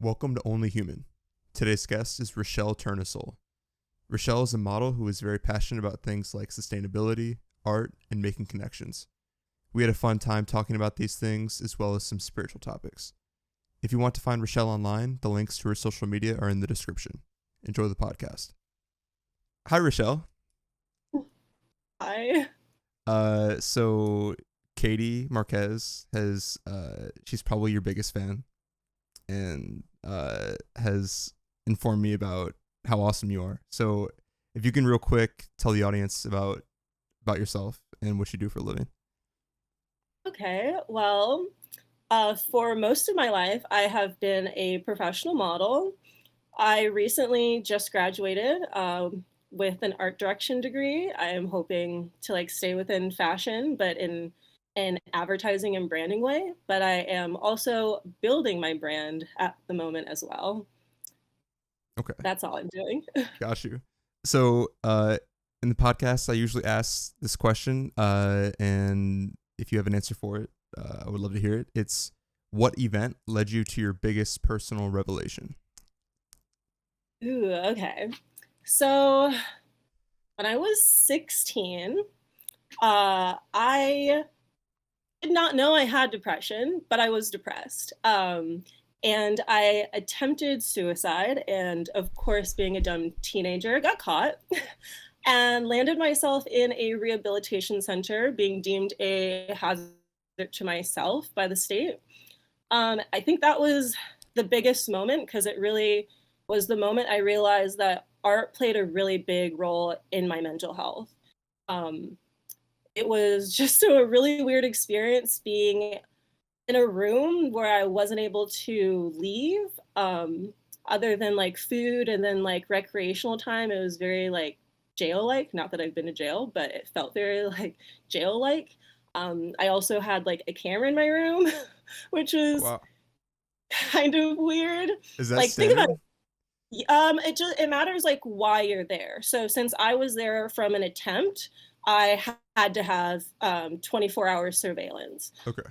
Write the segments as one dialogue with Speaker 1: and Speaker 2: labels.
Speaker 1: Welcome to Only Human. Today's guest is Rachelle Tournesol. Rachelle is a model who is very passionate about things like sustainability, art, and making connections. We had a fun time talking about these things as well as some spiritual topics. If you want to find Rachelle online, the links to her social media are in the description. Enjoy the podcast. Hi, Rachelle.
Speaker 2: Hi.
Speaker 1: So Katie Marquez she's probably your biggest fan and has informed me about how awesome you are. So if you can real quick tell the audience about yourself and what you do for a living.
Speaker 2: Okay. Well, for most of my life, I have been a professional model. I recently just graduated with an art direction degree. I am hoping to stay within fashion, but in an advertising and branding way. But I am also building my brand at the moment as well.
Speaker 1: Okay.
Speaker 2: That's all I'm doing.
Speaker 1: Got you. So in the podcast, I usually ask this question, and if you have an answer for it, I would love to hear it. It's, what event led you to your biggest personal revelation?
Speaker 2: Ooh, okay. So when I was 16, I did not know I had depression, but I was depressed. And I attempted suicide, and of course, being a dumb teenager, got caught and landed myself in a rehabilitation center, being deemed a hazard to myself by the state. I think that was the biggest moment because it really was the moment I realized that art played a really big role in my mental health. Um, it was just a really weird experience being in a room where I wasn't able to leave, other than food and then recreational time. It was very jail like. Not that I've been to jail, but it felt very jail like. I also had a camera in my room, which was
Speaker 1: Wow.
Speaker 2: kind of weird.
Speaker 1: Is that
Speaker 2: Think about
Speaker 1: standard?
Speaker 2: it. It matters why you're there. So since I was there from an attempt, I had to have 24-hour surveillance.
Speaker 1: Okay.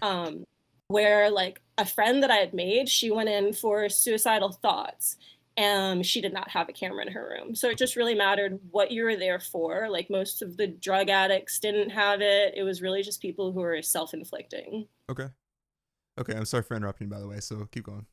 Speaker 2: Where a friend that I had made, she went in for suicidal thoughts, and she did not have a camera in her room. So it just really mattered what you were there for. Most of the drug addicts didn't have it. It was really just people who were self-inflicting.
Speaker 1: Okay. Okay. I'm sorry for interrupting, by the way. So keep going.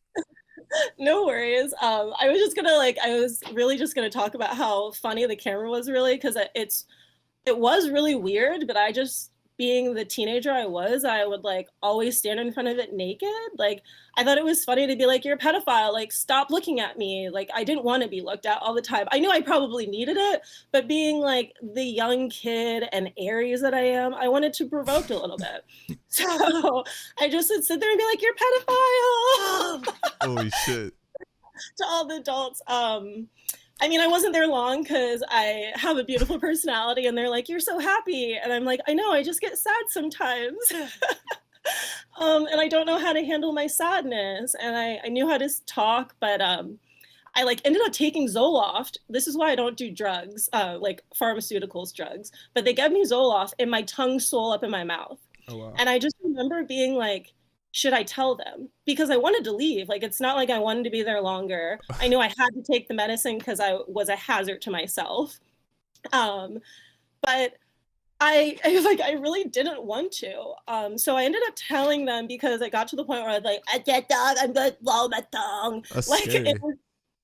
Speaker 2: No worries. I was really just gonna talk about how funny the camera was, really, because it was really weird, but I just, being the teenager I was, I would always stand in front of it naked. I thought it was funny to be like, you're a pedophile, stop looking at me. I didn't want to be looked at all the time. I knew I probably needed it, but being the young kid and Aries that I am, I wanted to provoke a little bit. So I just would sit there and be like, you're a pedophile.
Speaker 1: Holy shit.
Speaker 2: To all the adults. I mean, I wasn't there long because I have a beautiful personality, and they're like, "You're so happy," and I'm like, "I know, I just get sad sometimes." And I don't know how to handle my sadness, and I knew how to talk, but I ended up taking Zoloft. This is why I don't do drugs, pharmaceuticals drugs, but they gave me Zoloft, and my tongue swelled up in my mouth.
Speaker 1: Oh, wow.
Speaker 2: And I just remember being like, should I tell them? Because I wanted to leave. It's not like I wanted to be there longer. I knew I had to take the medicine because I was a hazard to myself. But I really didn't want to. So I ended up telling them because it got to the point where I was like, I get dog, I'm gonna blow my tongue.
Speaker 1: That's
Speaker 2: Like
Speaker 1: scary.
Speaker 2: it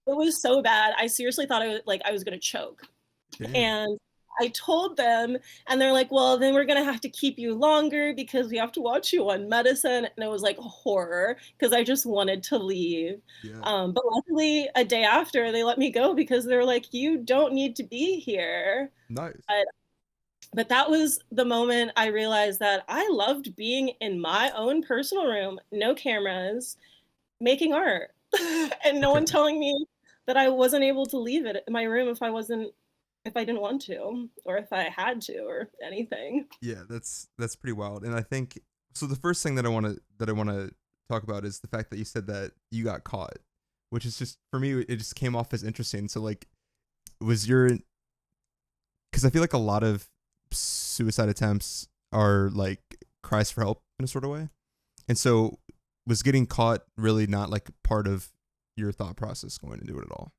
Speaker 2: was so bad. I seriously thought I was gonna choke.
Speaker 1: Damn.
Speaker 2: And I told them, and they're like, well, then we're going to have to keep you longer because we have to watch you on medicine. And it was a horror because I just wanted to leave.
Speaker 1: Yeah.
Speaker 2: But luckily, a day after, they let me go because they're like, you don't need to be here.
Speaker 1: Nice.
Speaker 2: But that was the moment I realized that I loved being in my own personal room, no cameras, making art, and no
Speaker 1: Okay.
Speaker 2: one telling me that I wasn't able to leave it in my room if I didn't want to, or if I had to, or anything.
Speaker 1: Yeah, that's pretty wild. And I think so. The first thing that I want to talk about is the fact that you said that you got caught, which is just, for me, it just came off as interesting. So was your, because I feel like a lot of suicide attempts are cries for help in a sort of way, and so was getting caught really not part of your thought process going into it at all?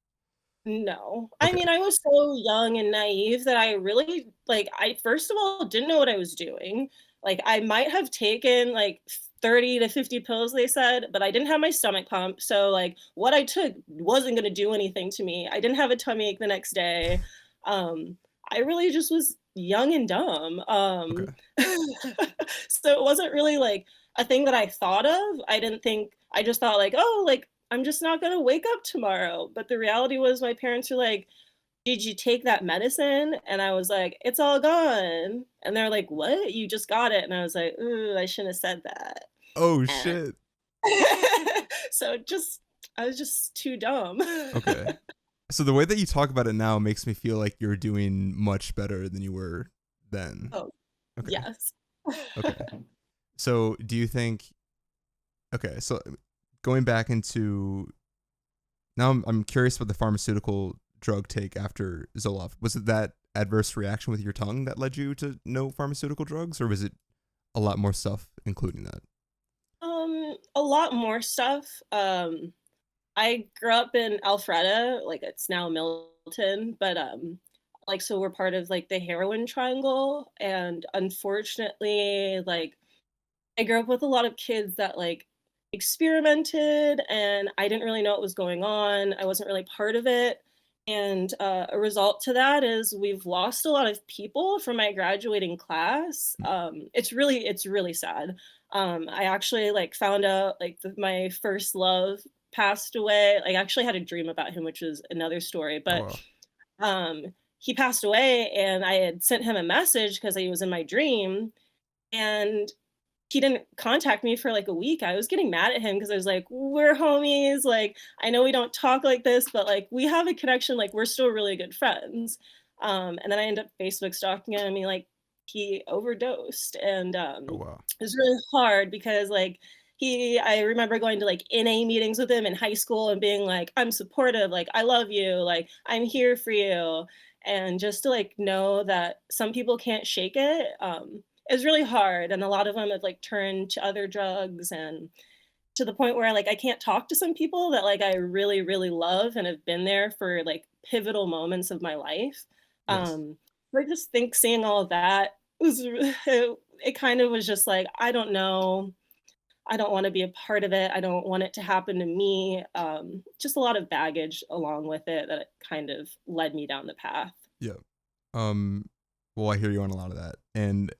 Speaker 2: No. I
Speaker 1: Okay.
Speaker 2: mean, I was so young and naive that I really like I first of all didn't know what I was doing. Like I might have taken like 30 to 50 pills they said, but I didn't have my stomach pump. So like what I took wasn't going to do anything to me. I didn't have a tummy ache the next day. Um I really just was young and dumb.
Speaker 1: Okay.
Speaker 2: So it wasn't really like a thing that I thought of. I didn't think I just thought like, oh, like I'm just not gonna wake up tomorrow. But the reality was my parents were like, did you take that medicine? And I was like, it's all gone. And they're like, what? You just got it. And I was like, ooh, I shouldn't have said that.
Speaker 1: Oh
Speaker 2: And
Speaker 1: shit.
Speaker 2: so just I was just too dumb.
Speaker 1: Okay. So the way that you talk about it now makes me feel like you're doing much better than you were then.
Speaker 2: Oh,
Speaker 1: Okay.
Speaker 2: yes.
Speaker 1: Okay. So do you think okay, so going back into now I'm curious about the pharmaceutical drug take after Zoloft. Was it that adverse reaction with your tongue that led you to no pharmaceutical drugs, or was it a lot more stuff including that?
Speaker 2: A lot more stuff. I grew up in Alpharetta, like it's now Milton, but like so we're part of like the heroin triangle, and unfortunately like I grew up with a lot of kids that like experimented, and I didn't really know what was going on. I wasn't really part of it. And a result to that is we've lost a lot of people from my graduating class. It's really sad. I actually like found out like my first love passed away. Like, I actually had a dream about him, which was another story.
Speaker 1: Oh
Speaker 2: But
Speaker 1: wow.
Speaker 2: um, he passed away, and I had sent him a message because he was in my dream, and he didn't contact me for like a week. I was getting mad at him because I was like, we're homies. Like, I know we don't talk like this, but like we have a connection. Like, we're still really good friends. And then I ended up Facebook stalking him. He overdosed, and
Speaker 1: Oh wow.
Speaker 2: it was really hard because like I remember going to like NA meetings with him in high school and being like, I'm supportive, like I love you, like I'm here for you. And just to like know that some people can't shake it, is really hard. And a lot of them have like turned to other drugs, and to the point where like I can't talk to some people that like I really, really love and have been there for like pivotal moments of my life.
Speaker 1: Yes.
Speaker 2: I just think seeing all of that was it kind of was just like, I don't know. I don't want to be a part of it. I don't want it to happen to me. Just a lot of baggage along with it that kind of led me down the path.
Speaker 1: Yeah. Um well, I hear you on a lot of that. And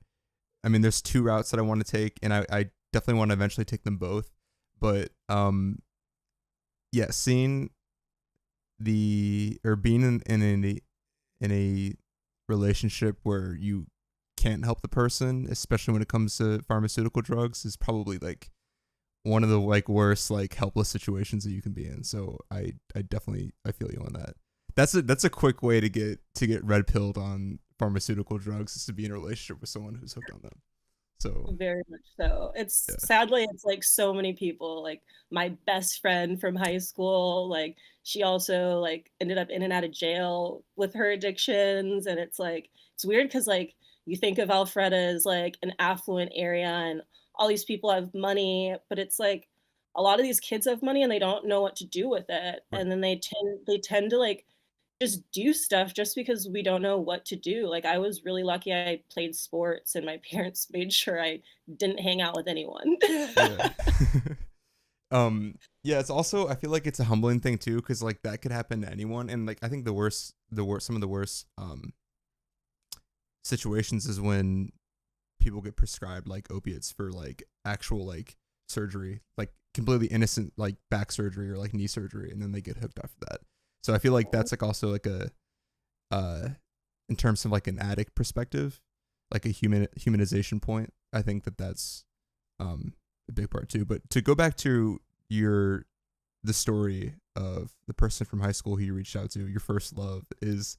Speaker 1: I mean there's two routes that I want to take, and I definitely want to eventually take them both. But yeah, seeing the or being in a relationship where you can't help the person, especially when it comes to pharmaceutical drugs, is probably like one of the like worst like helpless situations that you can be in. So I definitely I feel you on that. That's a quick way to get red pilled on pharmaceutical drugs, is to be in a relationship with someone who's hooked on them. So
Speaker 2: Very much so. It's
Speaker 1: yeah.
Speaker 2: sadly it's like so many people. Like my best friend from high school, like she also like ended up in and out of jail with her addictions, and it's like it's weird because like you think of Alpharetta as like an affluent area and all these people have money, but it's like a lot of these kids have money and they don't know what to do with it,
Speaker 1: Right.
Speaker 2: and then they tend to like just do stuff just because we don't know what to do. Like I was really lucky I played sports and my parents made sure I didn't hang out with anyone.
Speaker 1: Yeah. Yeah, it's also I feel like it's a humbling thing too, because like that could happen to anyone. And like I think the worst some of the worst situations is when people get prescribed like opiates for like actual like surgery, like completely innocent like back surgery or like knee surgery, and then they get hooked after that. So I feel like that's like also like a uh in terms of like an addict perspective, like a humanization point. I think that that's a big part too. But to go back to your the story of the person from high school who you reached out to, your first love is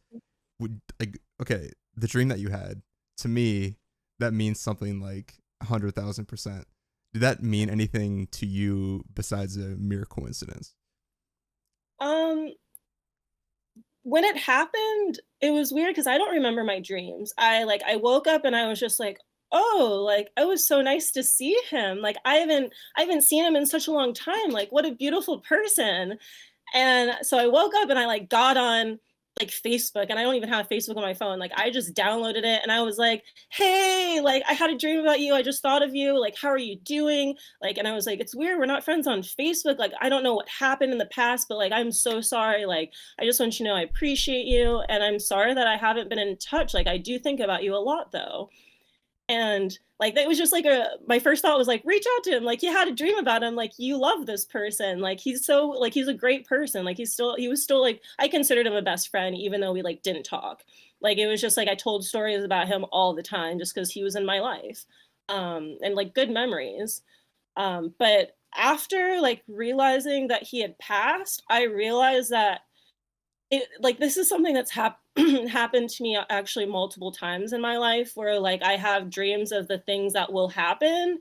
Speaker 1: would like okay, the dream that you had, to me that means something like 100,000%. Did that mean anything to you besides a mere coincidence?
Speaker 2: um when it happened, it was weird because I don't remember my dreams. I woke up and I was just like, oh, like it was so nice to see him. Like I haven't seen him in such a long time. Like what a beautiful person. And so I woke up and I like got on like Facebook, and I don't even have Facebook on my phone. Like I just downloaded it and I was like, "Hey, like I had a dream about you. I just thought of you. Like how are you doing?" Like and I was like, "It's weird. We're not friends on Facebook. Like I don't know what happened in the past, but like I'm so sorry. Like I just want you to know I appreciate you, and I'm sorry that I haven't been in touch. Like I do think about you a lot though." And like it was just like a my first thought was like reach out to him, like you had a dream about him, like you love this person, like he's so like he's a great person, like he was still like I considered him a best friend even though we like didn't talk. Like it was just like I told stories about him all the time just because he was in my life, and like good memories. But after like realizing that he had passed, I realized that it like this is something that's happened to me actually multiple times in my life where like I have dreams of the things that will happen,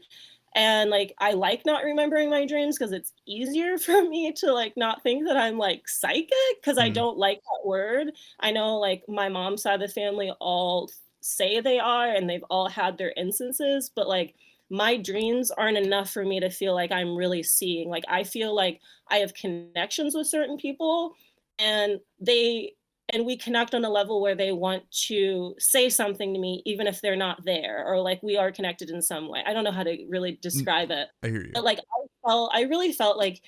Speaker 2: and like I like not remembering my dreams because it's easier for me to like not think that I'm like psychic because I
Speaker 1: Mm,
Speaker 2: don't like that word. I know like my mom's side of the family all say they are and they've all had their instances, but like my dreams aren't enough for me to feel like I'm really seeing. Like I feel like I have connections with certain people, and we connect on a level where they want to say something to me even if they're not there, or like we are connected in some way. I don't know how to really
Speaker 1: mm,
Speaker 2: describe it,
Speaker 1: I hear you.
Speaker 2: but like I really felt like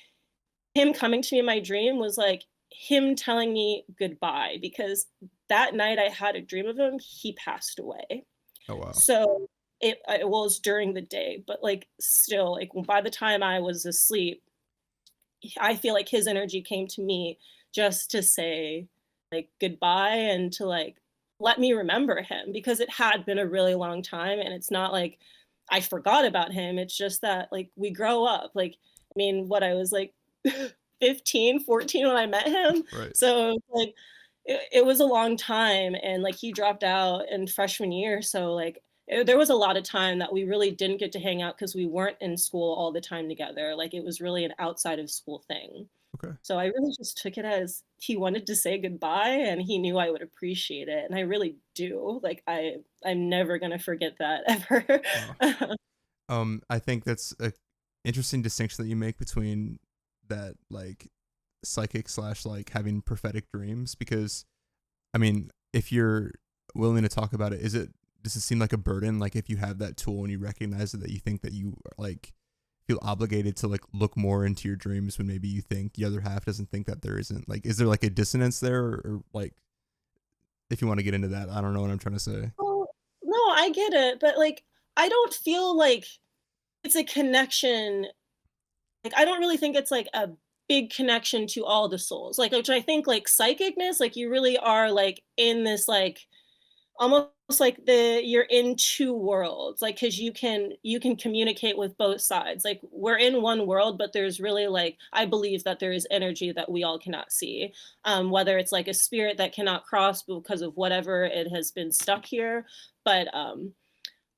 Speaker 2: him coming to me in my dream was like him telling me goodbye, because that night I had a dream of him, he passed away.
Speaker 1: Oh wow.
Speaker 2: So it was during the day, but like still like by the time I was asleep, I feel like his energy came to me just to say like goodbye and to like let me remember him, because it had been a really long time, and it's not like I forgot about him. It's just that like we grow up. Like I mean, what I was like 15, 14 when I met him.
Speaker 1: Right.
Speaker 2: So like it was a long time, and like he dropped out in freshman year, so like there was a lot of time that we really didn't get to hang out because we weren't in school all the time together. Like it was really an outside of school thing.
Speaker 1: Okay.
Speaker 2: So I really just took it as he wanted to say goodbye and he knew I would appreciate it. And I really do. Like I'm never gonna forget that ever.
Speaker 1: Wow. I think that's a interesting distinction that you make between that like psychic slash like having prophetic dreams, because I mean, if you're willing to talk about it, does it seem like a burden? Like if you have that tool and you recognize it, that you think that you like feel obligated to like look more into your dreams when maybe you think the other half doesn't think that there isn't? Like, is there like a dissonance there, or like if you want to get into that, I don't know what I'm trying to say.
Speaker 2: Oh, no, I get it. But like I don't feel like it's a connection. Like I don't really think it's like a big connection to all the souls. Like which I think like psychicness, like you really are like in this like almost like the you're in two worlds, like because you can communicate with both sides. Like we're in one world, but there's really like I believe that there is energy that we all cannot see, whether it's like a spirit that cannot cross because of whatever it has been stuck here. But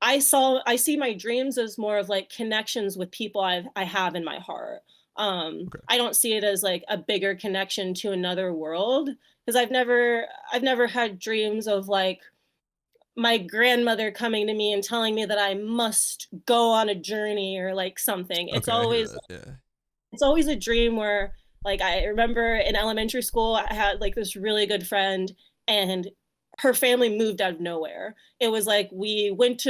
Speaker 2: I see my dreams as more of like connections with people I have in my heart.
Speaker 1: Okay.
Speaker 2: I don't see it as like a bigger connection to another world, because I've never had dreams of like my grandmother coming to me and telling me that I must go on a journey or like something.
Speaker 1: Okay, I hear that. Yeah.
Speaker 2: It's always a dream where like I remember in elementary school I had like this really good friend, and her family moved out of nowhere. It was like we went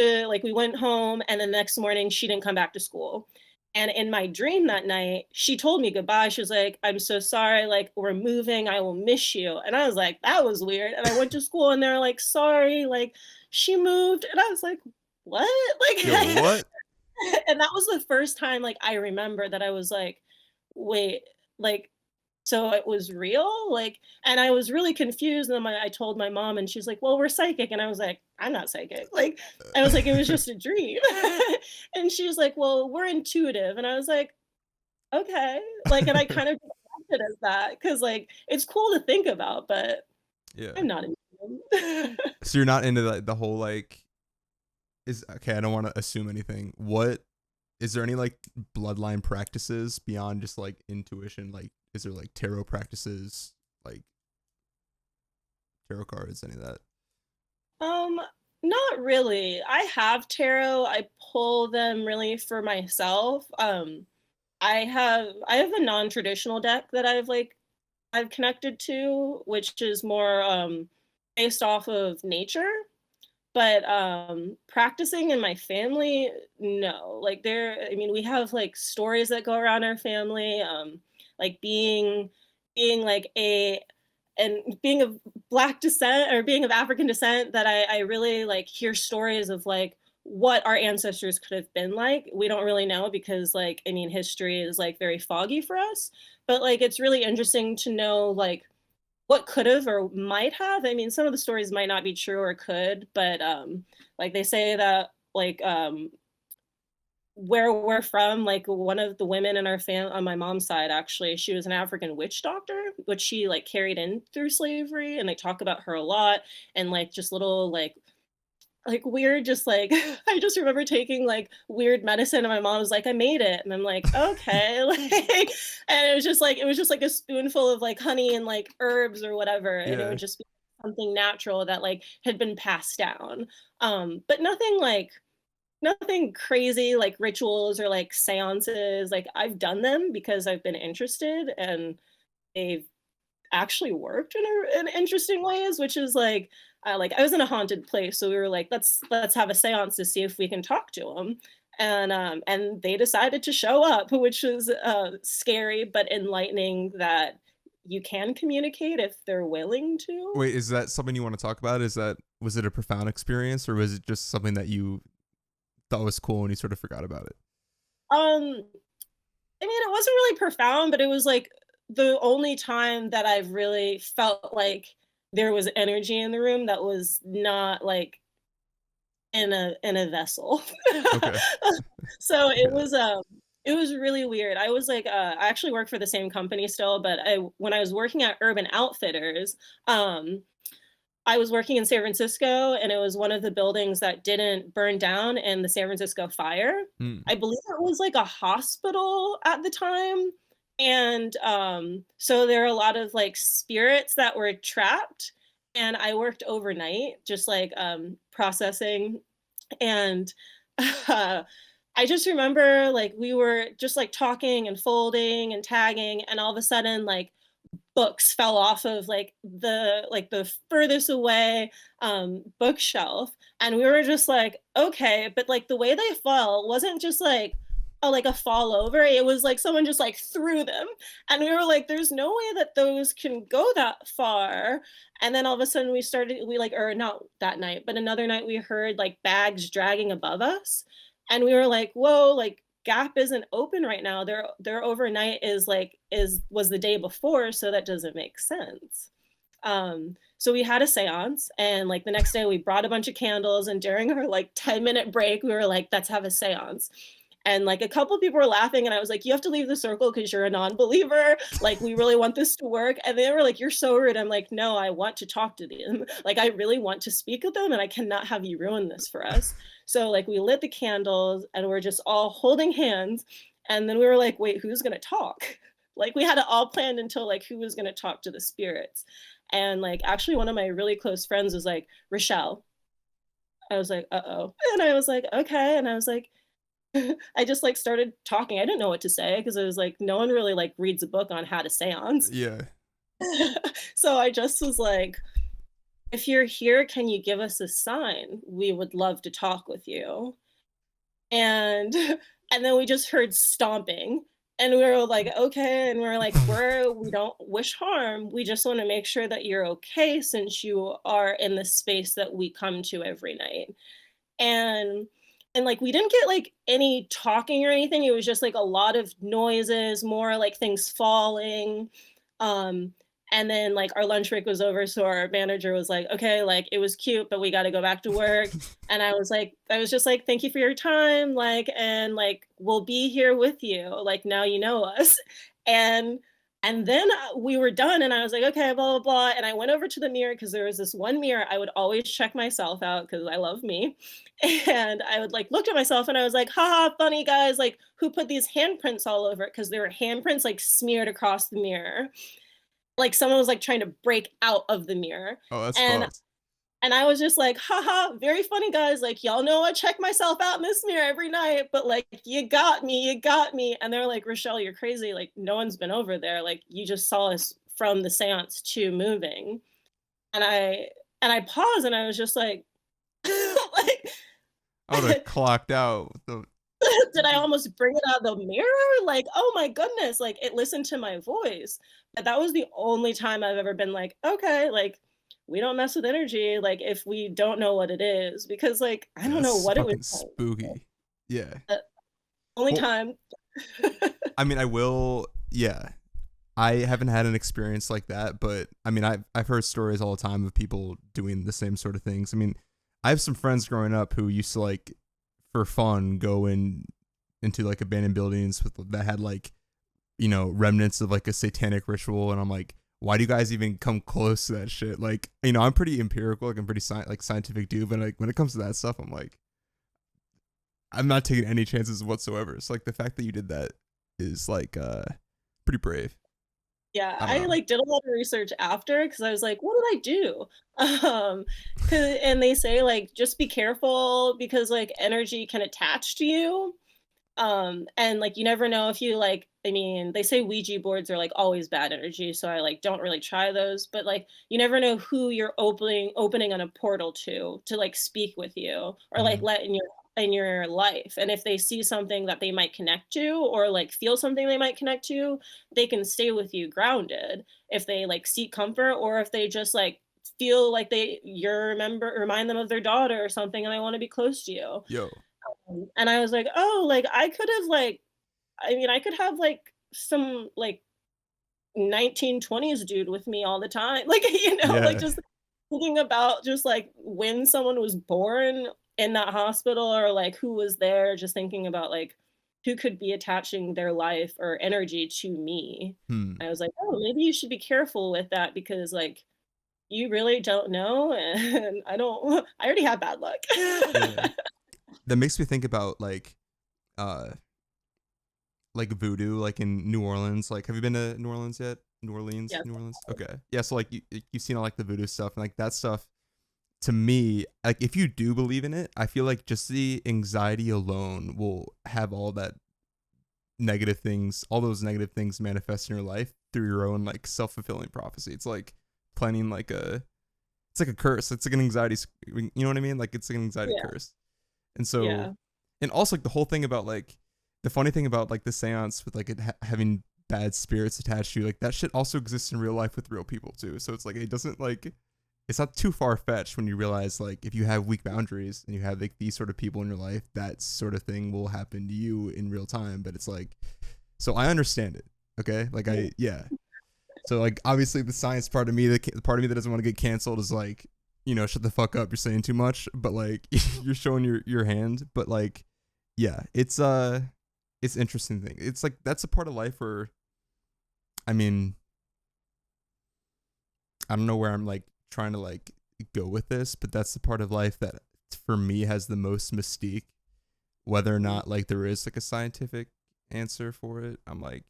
Speaker 2: home, and the next morning she didn't come back to school. And in my dream that night, she told me goodbye. She was like, "I'm so sorry, like we're moving, I will miss you." And I was like, that was weird. And I went to school and they're like, "Sorry, like she moved." And I was like, "What?"
Speaker 1: Yo,
Speaker 2: Like
Speaker 1: what?
Speaker 2: and that was the first time like I remember that I was like, wait, like so it was real? Like and I was really confused, and then I told my mom and she's like, "Well, we're psychic." And I was like, "I'm not psychic." Like I was like, "It was just a dream." And she was like, "Well, we're intuitive." And I was like, "Okay." Like and I kind of accepted it as that cuz like it's cool to think about, but
Speaker 1: Yeah.
Speaker 2: I'm not intuitive.
Speaker 1: So you're not into the whole like is okay, I don't want to assume anything. What is there any like bloodline practices beyond just like intuition? Like is there like tarot practices, like tarot cards, any of that?
Speaker 2: Um, Not really. I have tarot. I pull them really for myself. I have a non-traditional deck that I've like I've connected to, which is more based off of nature. But practicing in my family, no. Like I mean, we have like stories that go around our family, like being like a and being of black descent or being of African descent, that I really like hear stories of like what our ancestors could have been like. We don't really know because like I mean history is like very foggy for us, but like it's really interesting to know like what could have or might have. I mean, some of the stories might not be true or could, but like they say that like where we're from, like one of the women in our family on my mom's side, actually, she was an African witch doctor, which she like carried in through slavery, and they talk about her a lot, and like just little like weird, just like I just remember taking like weird medicine, and my mom was like, "I made it," and I'm like, "Okay," like, and it was just like a spoonful of like honey and like herbs or whatever, and it
Speaker 1: Yeah.
Speaker 2: would just be something natural that like had been passed down, but nothing crazy like rituals or like seances. Like I've done them because I've been interested, and they've actually worked in interesting ways, which is like I was in a haunted place, so we were like, let's have a seance to see if we can talk to them, and they decided to show up, which was scary but enlightening that you can communicate if they're willing to.
Speaker 1: Wait, is that something you want to talk about? Was it a profound experience, or was it just something that you thought was cool and you sort of forgot about it?
Speaker 2: Um, I mean, it wasn't really profound, but it was like the only time that I've really felt like there was energy in the room that was not like in a vessel.
Speaker 1: Okay.
Speaker 2: So
Speaker 1: Yeah.
Speaker 2: it was really weird. I was like I actually work for the same company still, but I when I was working at Urban Outfitters, um I was working in San Francisco, and it was one of the buildings that didn't burn down in the San Francisco fire.
Speaker 1: Mm.
Speaker 2: I believe it was like a hospital at the time. And so there are a lot of like spirits that were trapped. And I worked overnight, just like processing. And I just remember like we were just like talking and folding and tagging, and all of a sudden, like books fell off of like the furthest away bookshelf, and we were just like, okay, but like the way they fell wasn't just like a fall over. It was like someone just like threw them, and we were like, there's no way that those can go that far. And then all of a sudden we like, or not that night, but another night we heard like bags dragging above us, and we were like, whoa, like Gap isn't open right now. Their overnight is like is was the day before, so that doesn't make sense. So we had a seance, and like the next day we brought a bunch of candles, and during our like 10-minute break, we were like, let's have a seance. And like a couple people were laughing, and I was like, you have to leave the circle because you're a non-believer. Like, we really want this to work. And they were like, you're so rude. I'm like, no, I want to talk to them. Like, I really want to speak with them, and I cannot have you ruin this for us. So like we lit the candles, and we're just all holding hands. And then we were like, wait, who's gonna talk? Like we had it all planned until like who was gonna talk to the spirits. And like actually one of my really close friends was like, Rachelle. I was like, uh-oh. And I was like, okay. And I was like, I just like started talking. I didn't know what to say because it was like no one really like reads a book on how to seance.
Speaker 1: Yeah.
Speaker 2: So I just was like, if you're here, can you give us a sign? We would love to talk with you. And and then we just heard stomping, and we were like, okay. And we are like, we don't wish harm. We just want to make sure that you're okay since you are in the space that we come to every night. And like we didn't get like any talking or anything. It was just like a lot of noises, more like things falling. Um and then like our lunch break was over, so our manager was like, okay, like it was cute, but we got to go back to work. And I was just like, thank you for your time, like, and like we'll be here with you, like now you know us. and and then we were done, and I was like, okay, blah blah blah. And I went over to the mirror because there was this one mirror I would always check myself out because I love me. And I would like look at myself, and I was like, haha, funny guys, like who put these handprints all over it? Because there were handprints like smeared across the mirror, like someone was like trying to break out of the mirror.
Speaker 1: Oh, that's
Speaker 2: and
Speaker 1: fucked.
Speaker 2: and I was just like, haha, very funny guys, like y'all know I check myself out in this mirror every night, but like you got me, you got me. And they're like, Rochelle, you're crazy, like no one's been over there, like you just saw us from the seance to moving. And I paused and I was just like, like,
Speaker 1: I would have clocked out. The
Speaker 2: did I almost bring it out of the mirror? Like, oh my goodness, like it listened to my voice. But that was the only time I've ever been like, okay, like we don't mess with energy, like if we don't know what it is, because like I don't know
Speaker 1: that's
Speaker 2: what it was.
Speaker 1: fucking spooky. Yeah.
Speaker 2: Uh, only
Speaker 1: Well,
Speaker 2: time.
Speaker 1: I mean, I will. Yeah, I haven't had an experience like that, but I mean, I've heard stories all the time of people doing the same sort of things. I mean, I have some friends growing up who used to like, for fun, go into like abandoned buildings that had like, remnants of like a satanic ritual, and I'm like, why do you guys even come close to that shit? Like, I'm pretty empirical, like I'm pretty scientific dude, but like when it comes to that stuff, I'm like, I'm not taking any chances whatsoever. So like the fact that you did that is like pretty brave.
Speaker 2: Yeah,
Speaker 1: I don't
Speaker 2: I
Speaker 1: know.
Speaker 2: like did a lot of research after because I was like, what did I do? Um, and they say like just be careful because like energy can attach to you. And like you never know if you like, I mean, they say Ouija boards are like always bad energy, so I like don't really try those, but like you never know who you're opening on a portal to like speak with you or like
Speaker 1: Mhm.
Speaker 2: let in your life. And if they see something that they might connect to or like feel something they might connect to, they can stay with you grounded if they like seek comfort or if they just like feel like you're remind them of their daughter or something and they want to be close to you.
Speaker 1: Yo.
Speaker 2: And I was like, "Oh, like, I could have, like I mean, I could have, like, some, like, 1920s dude with me all the time." Like, like,
Speaker 1: Yeah.
Speaker 2: just thinking about just, like, when someone was born in that hospital or, like, who was there, just thinking about, like, who could be attaching their life or energy to me.
Speaker 1: Hmm.
Speaker 2: I was like, "Oh, maybe you should be careful with that because, like, you really don't know, and I don't I already have bad luck."
Speaker 1: Yeah. That makes me think about uh like voodoo, like in New Orleans. Like, have you been to New Orleans yet? New Orleans,
Speaker 2: Yes.
Speaker 1: New Orleans. Okay. Yeah. So like you've seen all like the voodoo stuff and like that stuff. To me, like if you do believe in it, I feel like just the anxiety alone will have all those negative things manifest in your life through your own like self-fulfilling prophecy. It's like planning it's like a curse. It's like an anxiety, you know what I mean? Like it's like an anxiety
Speaker 2: Yeah,
Speaker 1: curse. And so,
Speaker 2: yeah.
Speaker 1: and also like the whole thing about like, the funny thing about like the seance with like it having bad spirits attached to you, like that shit also exists in real life with real people too. So it's like, it doesn't like, it's not too far fetched when you realize like if you have weak boundaries and you have like these sort of people in your life, that sort of thing will happen to you in real time. But it's like, so I understand it. Okay. Like yeah. So like obviously the science part of me, the part of me that doesn't want to get canceled is like, shut the fuck up, you're saying too much. But like you're showing your hand. But like, yeah, it's interesting thing. It's like that's a part of life where, I mean, I don't know where I'm like trying to like go with this, but that's the part of life that for me has the most mystique. Whether or
Speaker 2: Mhm.
Speaker 1: not like there is like a scientific answer for it, I'm like,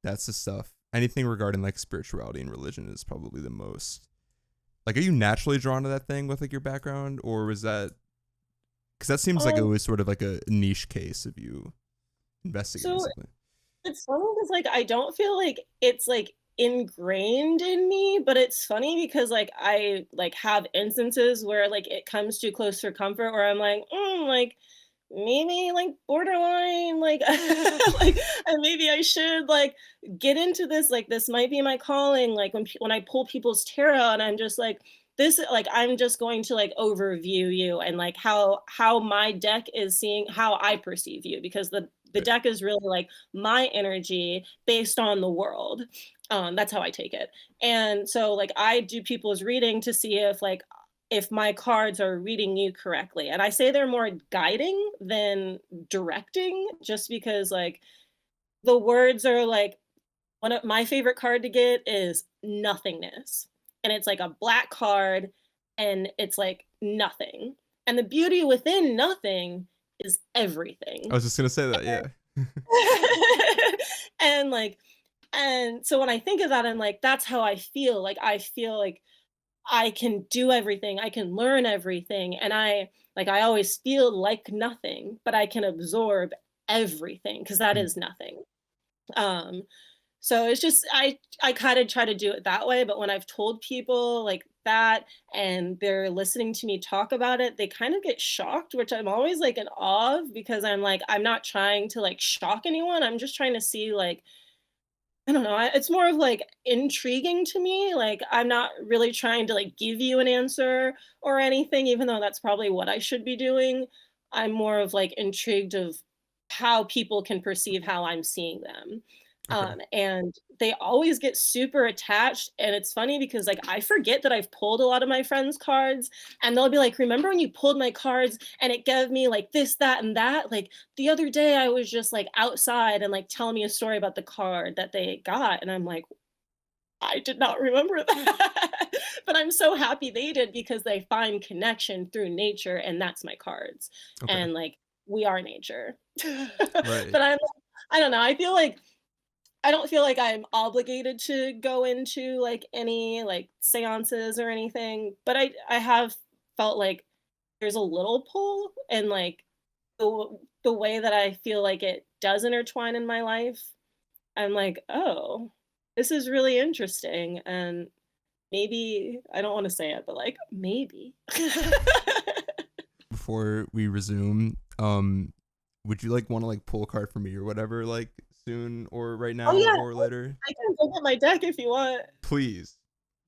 Speaker 1: that's the stuff. Anything regarding like spirituality and religion is probably the most like. Are you naturally drawn to that thing with like your background, or was that because that seems like it
Speaker 2: Um,
Speaker 1: was sort of like a niche case of you investigating
Speaker 2: so
Speaker 1: something?
Speaker 2: it's funny because like I don't feel like it's like ingrained in me, but it's funny because like I like have instances where like it comes too close for comfort where I'm like, like maybe like borderline, like like and maybe I should like get into this. Like this might be my calling. Like when I pull people's tarot and I'm just like this like I'm just going to like overview you and like how my deck is seeing how I perceive you because the
Speaker 1: Right.
Speaker 2: deck is really like my energy based on the world. That's how I take it. And so like I do people's reading to see if my cards are reading you correctly. And I say they're more guiding than directing just because like the words are like one of my favorite card to get is nothingness. And it's like a black card and it's like nothing. And the beauty within nothing is
Speaker 1: I
Speaker 2: everything.
Speaker 1: was just gonna say that. Yeah.
Speaker 2: And like and so when I think of that, I'm like, that's how I feel. Like I feel like I can do everything, I can learn everything, and I always feel like nothing, but I can absorb everything because that
Speaker 1: Hmm.
Speaker 2: is nothing. Um, So it's just I kind of try to do it that way, but when I've told people like that and they're listening to me talk about it, they kind of get shocked, which I'm always like in awe of because I'm like I'm not trying to like shock anyone. I'm just trying to see like I don't know, it's more of, like, intriguing to me, like, I'm not really trying to, like, give you an answer or anything, even though that's probably what I should be doing. I'm more of, like, intrigued of how people can perceive how I'm seeing them.
Speaker 1: Okay.
Speaker 2: And they always get super attached, and it's funny because, like, I forget that I've pulled a lot of my friends' cards, and they'll be like, "Remember when you pulled my cards and it gave me, like, this, that, and that?" Like, the other day I was just like outside and like telling me a story about the card that they got and I'm like, I did not remember that. But I'm so happy they did because they find connection through nature and that's my cards.
Speaker 1: Okay.
Speaker 2: And like we are nature.
Speaker 1: Right.
Speaker 2: But I don't know. I don't feel like I'm obligated to go into like any like seances or anything, but I have felt like there's a little pull and like the way that I feel like it does intertwine in my life, I'm like, "Oh, this is really interesting," and maybe I don't wanna say it, but, like, maybe.
Speaker 1: Before we resume, would you like want to like pull a card for me or whatever, like soon or right
Speaker 2: Oh,
Speaker 1: now
Speaker 2: yeah,
Speaker 1: or later?
Speaker 2: I can go get my deck if you want.
Speaker 1: Please.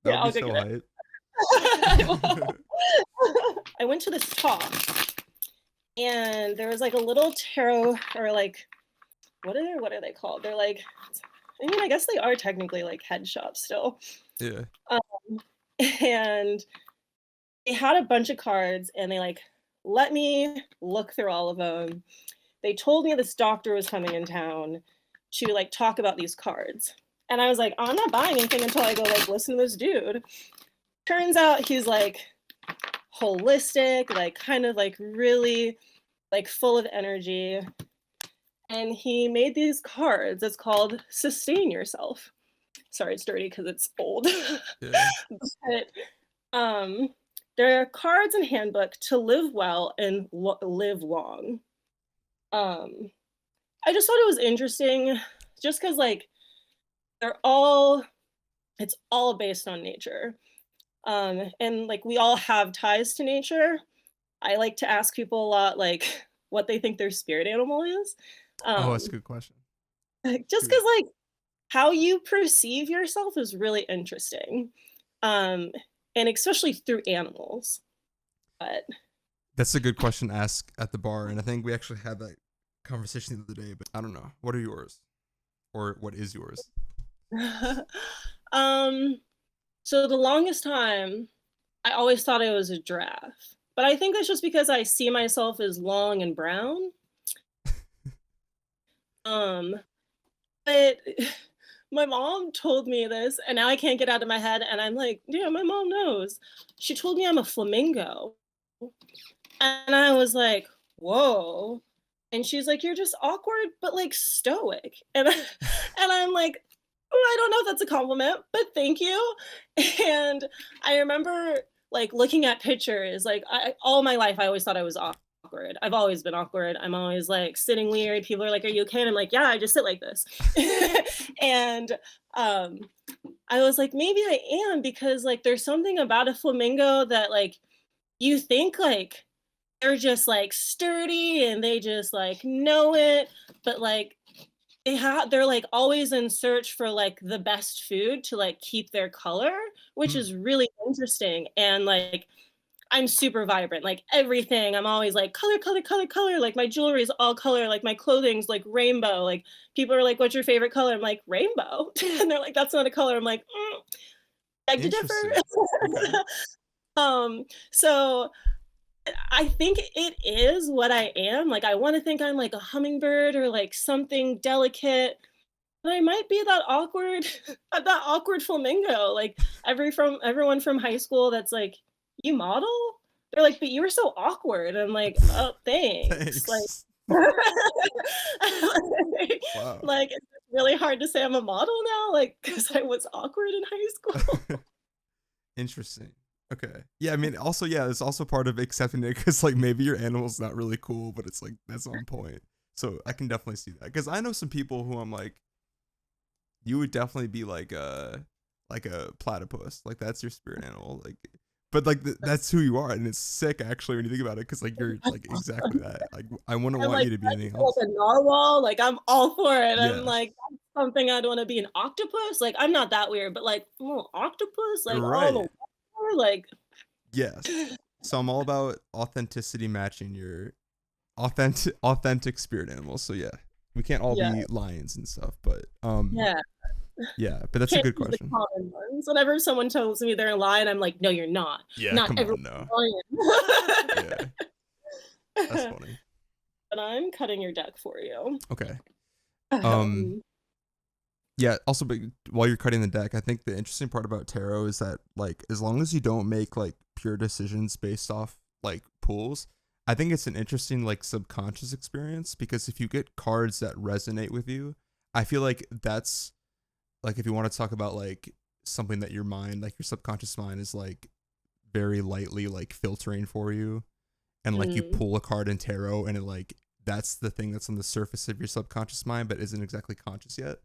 Speaker 1: That
Speaker 2: Yeah,
Speaker 1: would be
Speaker 2: I'll go
Speaker 1: so
Speaker 2: get it.
Speaker 1: hype.
Speaker 2: I will. I went to this talk, and there was, like, a little tarot or, like, what are they called? They're, like I mean, I guess they are technically, like, head shops still.
Speaker 1: Yeah.
Speaker 2: Um, and they had a bunch of cards and they like let me look through all of them. They told me this doctor was coming in town to like talk about these cards. And I was like, oh, I'm not buying anything until I go like listen to this dude. Turns out he's like holistic, like kind of like really like full of energy. And he made these cards. It's called Sustain Yourself. Sorry, it's dirty because it's old.
Speaker 1: Yeah.
Speaker 2: But Um, there are cards and handbook to live well and live long. Um, I just thought it was interesting just because like they're all it's all based on nature. And like we all have ties to nature. I like to ask people a lot like what they think their spirit animal is.
Speaker 1: Oh, that's a
Speaker 2: Um,
Speaker 1: good question.
Speaker 2: just
Speaker 1: Good.
Speaker 2: because like how you perceive yourself is really interesting. Um, and especially through animals. But
Speaker 1: That's a good question to ask at the bar, and I think we actually had that conversation the other day. But I don't know. What are yours, or what is yours?
Speaker 2: um, so the longest time, I always thought I was a giraffe, but I think that's just because I see myself as long and brown. Um, but my mom told me this, and now I can't get out of my head, and I'm like, yeah, my mom knows. She told me I'm a flamingo, and I was like, whoa. And she's like, you're just awkward, but like stoic. And and I'm like, oh, I don't know if that's a compliment, but thank you. And I remember like looking at pictures, like all my life, I always thought I was awkward. I've always been awkward. I'm always like sitting weird. People are like, are you okay? And I'm like, yeah, I just sit like this. And um, I was like, maybe I am because like there's something about a flamingo that like you think like they're just like sturdy and they just like know it, but like they're like always in search for like the best food to like keep their color, which
Speaker 1: Hmm.
Speaker 2: is really interesting. And like I'm super vibrant, like everything. I'm always like color, color, color, color. Like my jewelry is all color, like my clothing's like rainbow. Like people are like, "What's your favorite color?" I'm like, "Rainbow," and they're like, "That's not a color." I'm like, "Beg to differ."
Speaker 1: Interesting. Okay.
Speaker 2: So I think it is what I am. Like, I want to think I'm like a hummingbird or like something delicate, but I might be that awkward, that awkward flamingo. Like everyone from high school that's like, you model? They're like, but you were so awkward. I'm like, oh, thanks. Like,
Speaker 1: Thanks. Wow.
Speaker 2: like it's really hard to say I'm a model now, like because I was awkward in high school.
Speaker 1: Interesting. Okay. Yeah, I mean, also, yeah, it's also part of accepting it because, like, maybe your animal's not really cool, but it's like that's on point. So I can definitely see that because I know some people who I'm like, you would definitely be like a platypus. Like that's your spirit animal. Like, but like that's who you are, and it's sick actually when you think about it, because like you're like exactly that. Like I wouldn't
Speaker 2: I'm
Speaker 1: want
Speaker 2: like,
Speaker 1: you to be anything
Speaker 2: like
Speaker 1: else.
Speaker 2: a narwhal, like I'm all for it. I'm
Speaker 1: Yeah,
Speaker 2: like, that's something I'd want to be an octopus. Like I'm not that weird, but like octopus, like all the
Speaker 1: right.
Speaker 2: water, like
Speaker 1: Yes. So I'm all about authenticity matching your authentic spirit animals. So yeah, we can't all
Speaker 2: yeah,
Speaker 1: be lions and stuff, but
Speaker 2: yeah.
Speaker 1: yeah, but that's a
Speaker 2: Can't
Speaker 1: good
Speaker 2: use the
Speaker 1: question.
Speaker 2: common ones. Whenever someone tells me they're a lion, I'm like, no, you're not.
Speaker 1: Yeah,
Speaker 2: Not
Speaker 1: come on,
Speaker 2: everyone's
Speaker 1: no.
Speaker 2: a
Speaker 1: Yeah, that's
Speaker 2: lion.
Speaker 1: funny.
Speaker 2: But I'm cutting your deck for you.
Speaker 1: Okay. Um
Speaker 2: Um,
Speaker 1: yeah, also, but while you're cutting the deck, I think the interesting part about tarot is that like as long as you don't make like pure decisions based off like pools, I think it's an interesting like subconscious experience, because if you get cards that resonate with you, I feel like that's like if you want to talk about like something that your mind, like your subconscious mind is like very lightly like filtering for you, and like you
Speaker 2: mm,
Speaker 1: pull a card in tarot and it like that's the thing that's on the surface of your subconscious mind but isn't exactly conscious yet.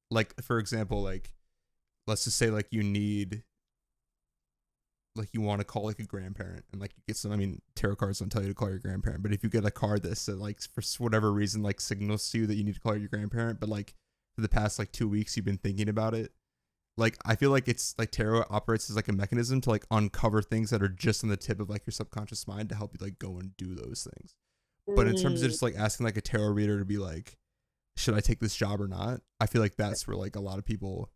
Speaker 1: Like for example, like let's just say like you need, like you want to call like a grandparent, and like you get some, I mean tarot cards don't tell you to call your grandparent, but if you get a card that like for whatever reason like signals to you that you need to call your grandparent, but like for the past like 2 weeks you've been thinking about it, like I feel like it's like tarot operates as like a mechanism to like uncover things that are just on the tip of like your subconscious mind to help you like go and do those things. But in terms of
Speaker 2: mm,
Speaker 1: just like asking like a tarot reader to be like, should I take this job or not, I feel like that's where like a lot of people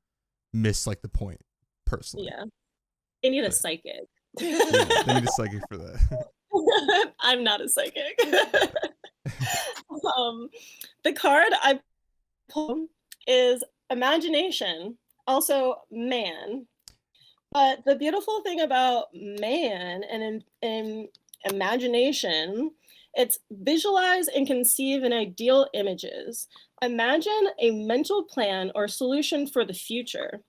Speaker 1: miss like the point personally.
Speaker 2: yeah. They need a
Speaker 1: But
Speaker 2: psychic.
Speaker 1: yeah, they need a psychic for that.
Speaker 2: I'm not a psychic. um, the card I pulled is imagination, also man. But the beautiful thing about man and in imagination, it's visualize and conceive in ideal images. Imagine a mental plan or solution for the future.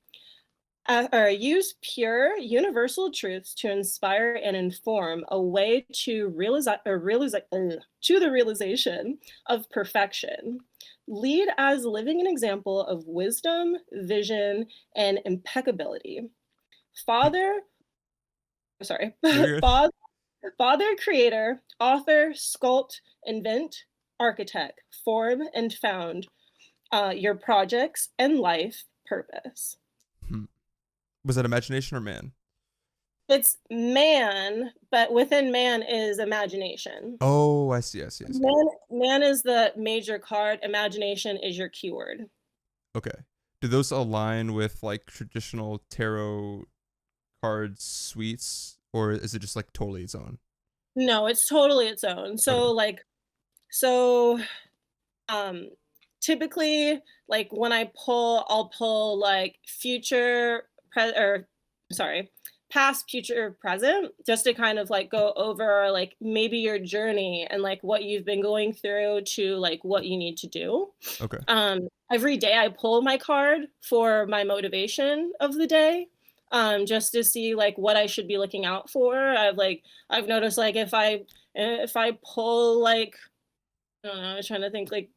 Speaker 2: Or use pure universal truths to inspire and inform a way to to the realization of perfection. Lead as living an example of wisdom, vision, and impeccability. Father, sorry,
Speaker 1: No, you're good.
Speaker 2: father, father, creator, author, sculpt, invent, architect, form, and found your projects and life purpose.
Speaker 1: Hmm. Was that imagination or man?
Speaker 2: It's man, but within man is imagination.
Speaker 1: Oh, I see, I see, I see.
Speaker 2: Man is the major card. Imagination is your keyword.
Speaker 1: Okay. Do those align with like traditional tarot card suites, or is it just like totally its own?
Speaker 2: No, it's totally its own.
Speaker 1: Okay.
Speaker 2: So um typically like when I pull, I'll pull like past, future, present, just to kind of like go over like maybe your journey and like what you've been going through to like what you need to do.
Speaker 1: Okay.
Speaker 2: Every day I pull my card for my motivation of the day, just to see like what I should be looking out for. I've noticed like if I pull like I don't know, I was trying to think like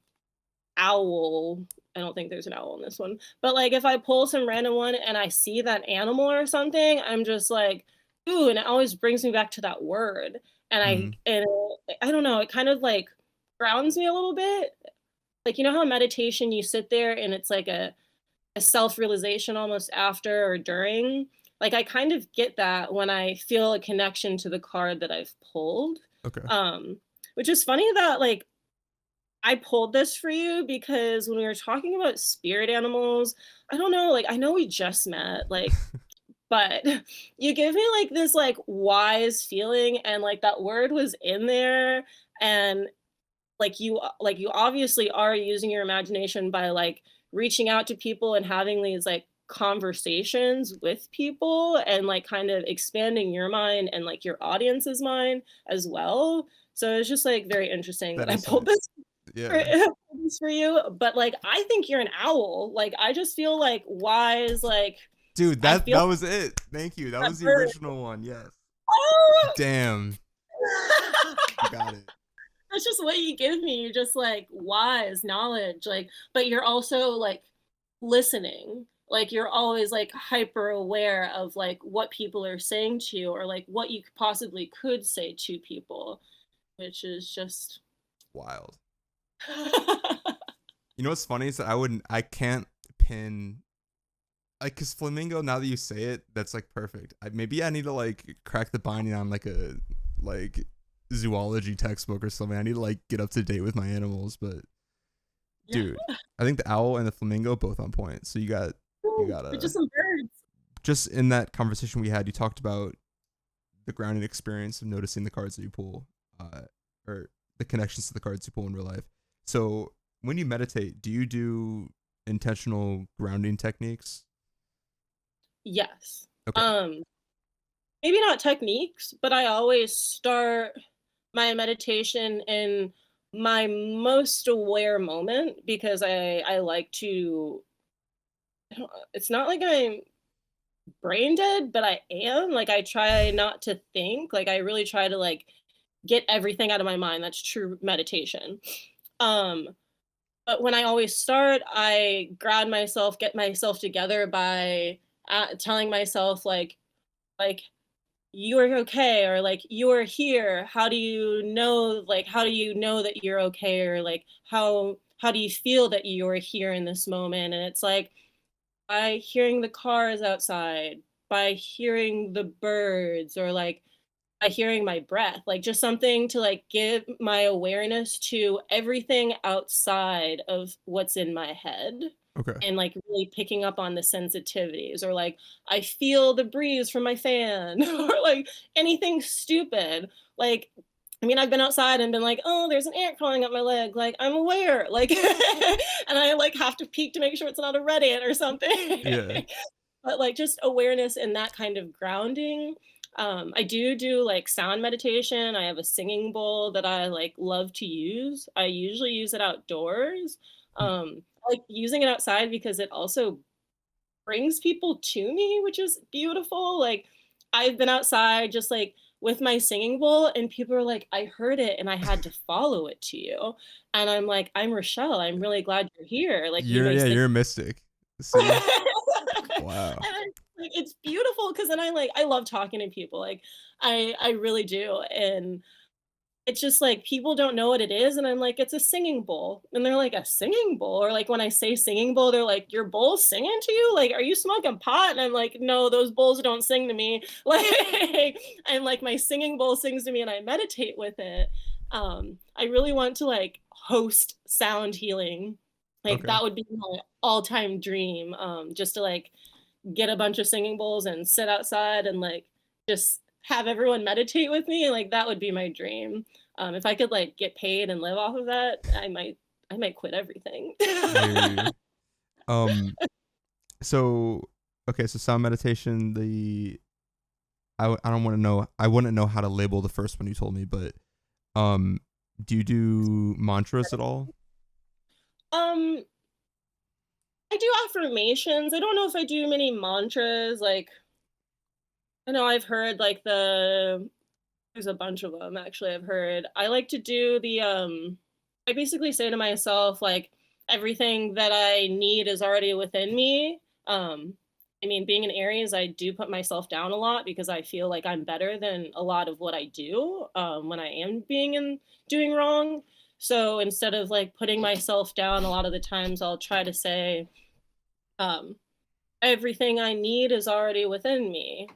Speaker 2: owl. I don't think there's an owl in this one. But like if I pull some random one and I see that animal or something, I'm just like, ooh, and it always brings me back to that word. And I
Speaker 1: Mm-hmm.
Speaker 2: and I don't know, it kind of like grounds me a little bit. Like you know how in meditation you sit there and it's like a self-realization almost after or during. Like I kind of get that when I feel a connection to the card that I've pulled.
Speaker 1: Okay.
Speaker 2: Um, which is funny that like I pulled this for you because when we were talking about spirit animals, I don't know, like I know we just met, like, but you give me like this like wise feeling and like that word was in there and like you obviously are using your imagination by like reaching out to people and having these like conversations with people and like kind of expanding your mind and like your audience's mind as well. So it's just like very interesting
Speaker 1: That
Speaker 2: that I
Speaker 1: is
Speaker 2: pulled
Speaker 1: nice.
Speaker 2: this for,
Speaker 1: Yeah.
Speaker 2: for you, but like I think you're an owl. Like I just feel like wise. Like
Speaker 1: Dude,
Speaker 2: I
Speaker 1: that
Speaker 2: feel
Speaker 1: that was it. Thank you. That
Speaker 2: that
Speaker 1: was the
Speaker 2: bird.
Speaker 1: original one. Yes.
Speaker 2: Oh!
Speaker 1: Damn. You got it.
Speaker 2: That's just what you give me. You're just like wise knowledge. Like, but you're also like listening. Like you're always like hyper aware of like what people are saying to you or like what you possibly could say to people, which is just
Speaker 1: Wild. You know what's funny is that I can't pin, like, cause flamingo. Now that you say it, that's like perfect. Maybe I need to like crack the binding on like a like zoology textbook or something. I need to like get up to date with my animals. But
Speaker 2: yeah.
Speaker 1: dude, I think the owl and the flamingo both on point. So you got
Speaker 2: They're just some birds.
Speaker 1: just in that conversation we had, you talked about the grounding experience of noticing the cards that you pull, or the connections to the cards you pull in real life. So when you meditate, do you do intentional grounding techniques?
Speaker 2: Yes.
Speaker 1: Okay.
Speaker 2: Um, maybe not techniques, but I always start my meditation in my most aware moment because I like to it's not like I'm brain dead, but I am. Like I try not to think. Like I really try to like get everything out of my mind. That's true meditation. Um, but when I always start, I ground myself, get myself together by telling myself like you are okay or like you are here. How do you know that you're okay or like how do you feel that you are here in this moment? And it's like by hearing the cars outside, by hearing the birds, or like by hearing my breath, like just something to like give my awareness to everything outside of what's in my head
Speaker 1: Okay.
Speaker 2: and like really picking up on the sensitivities or like I feel the breeze from my fan or like anything stupid. Like I mean, I've been outside and been like, oh, there's an ant crawling up my leg. Like, I'm aware. Like, and I like have to peek to make sure it's not a red ant or something.
Speaker 1: Yeah.
Speaker 2: But like just awareness and that kind of grounding. I do like sound meditation. I have a singing bowl that I like love to use. I usually use it outdoors. I like using it outside because it also brings people to me, which is beautiful. Like I've been outside just like with my singing bowl and people are like, I heard it and I had to follow it to you. And I'm like, I'm Rachelle. I'm really glad you're here. Like you may sing.
Speaker 1: You're a mystic. See? Wow.
Speaker 2: And like, it's beautiful because then I love talking to people. Like I really do. And it's just like people don't know what it is, and I'm like, "It's a singing bowl." And they're like, "A singing bowl?" Or like when I say singing bowl, they're like, "Your bowl singing to you? Like, are you smoking pot?" And I'm like, "No, those bowls don't sing to me." Like, and like my singing bowl sings to me, and I meditate with it. I really want to like host sound healing. Like
Speaker 1: Okay.
Speaker 2: that would be my all-time dream. Just to like get a bunch of singing bowls and sit outside and like just have everyone meditate with me. Like that would be my dream. If I could like get paid and live off of that, I might quit everything.
Speaker 1: I hear you. Um. So okay. So sound meditation. I don't want to know. I wouldn't know how to label the first one you told me, but um, do you do mantras at all?
Speaker 2: um, I do affirmations. I don't know if I do many mantras. Like I know I've heard like there's a bunch of them actually I've heard. I like to do I basically say to myself like everything that I need is already within me. I mean, being an Aries, I do put myself down a lot because I feel like I'm better than a lot of what I do when I am doing wrong. So instead of like putting myself down, a lot of the times I'll try to say, um, everything I need is already within me.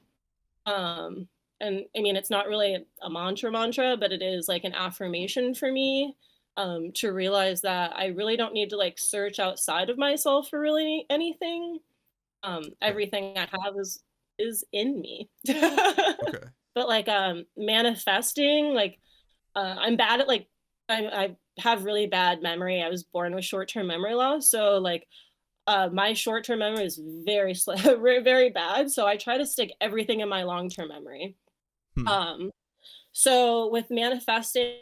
Speaker 2: Um, and I mean, it's not really a mantra, but it is like an affirmation for me to realize that I really don't need to like search outside of myself for really anything.
Speaker 1: Okay.
Speaker 2: Everything I have is in me.
Speaker 1: Okay.
Speaker 2: But like manifesting, like I'm bad at like I have really bad memory. I was born with short-term memory loss, so like my short-term memory is very bad. So I try to stick everything in my long-term memory.
Speaker 1: Hmm.
Speaker 2: Um, so with manifesting,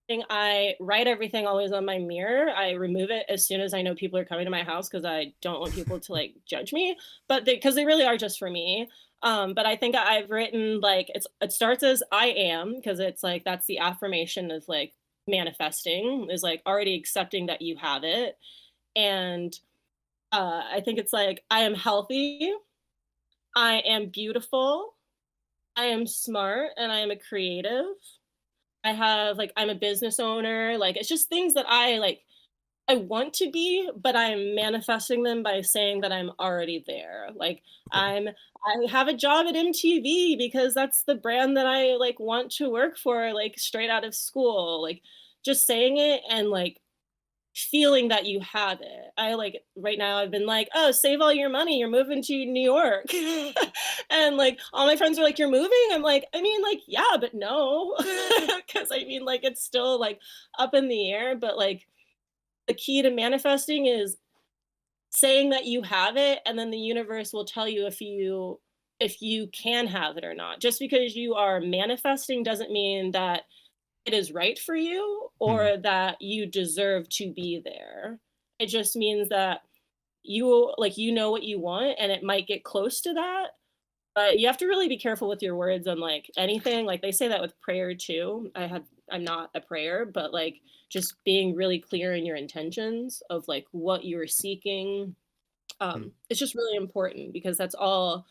Speaker 2: I write everything always on my mirror. I remove it as soon as I know people are coming to my house because I don't want people to like judge me, but because they really are just for me. But I think I've written like it starts as I am because it's like that's the affirmation of like manifesting is like already accepting that you have it. And I think it's like, I am healthy, I am beautiful, I am smart, and I am a creative. I have like, I'm a business owner. Like, it's just things that I want to be, but I'm manifesting them by saying that I'm already there. Like,
Speaker 1: Okay.
Speaker 2: I have a job at MTV because that's the brand that I like want to work for, like straight out of school. Like, just saying it and like feeling that you have it. I like right now I've been like, "Oh, save all your money. You're moving to New York." And like all my friends are like, "You're moving?" I'm like, "I mean, like, yeah, but no." Cuz I mean, like it's still like up in the air, but like the key to manifesting is saying that you have it, and then the universe will tell you if you can have it or not. Just because you are manifesting doesn't mean that it is right for you
Speaker 1: Hmm.
Speaker 2: or that you deserve to be there. It just means that you like you know what you want and it might get close to that, but you have to really be careful with your words on like anything. Like they say that with prayer too. I'm not a prayer, but like just being really clear in your intentions of like what you're seeking.
Speaker 1: Hmm.
Speaker 2: It's just really important because that's all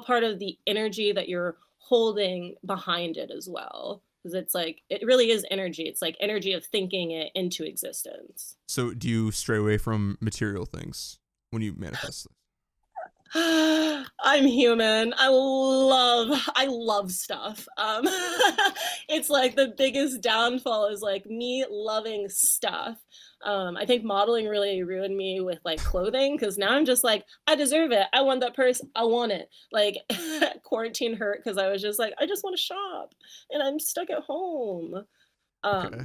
Speaker 2: part of the energy that you're holding behind it as well. Because it's like it really is energy. It's like energy of thinking it into existence.
Speaker 1: So do you stray away from material things when you manifest this?
Speaker 2: I'm human. I love stuff. It's like the biggest downfall is like me loving stuff. I think modeling really ruined me with like clothing because now I'm just like, I deserve it. I want that purse. I want it. Like quarantine hurt because I was just like, I just want to shop and I'm stuck at home. Um,
Speaker 1: Okay.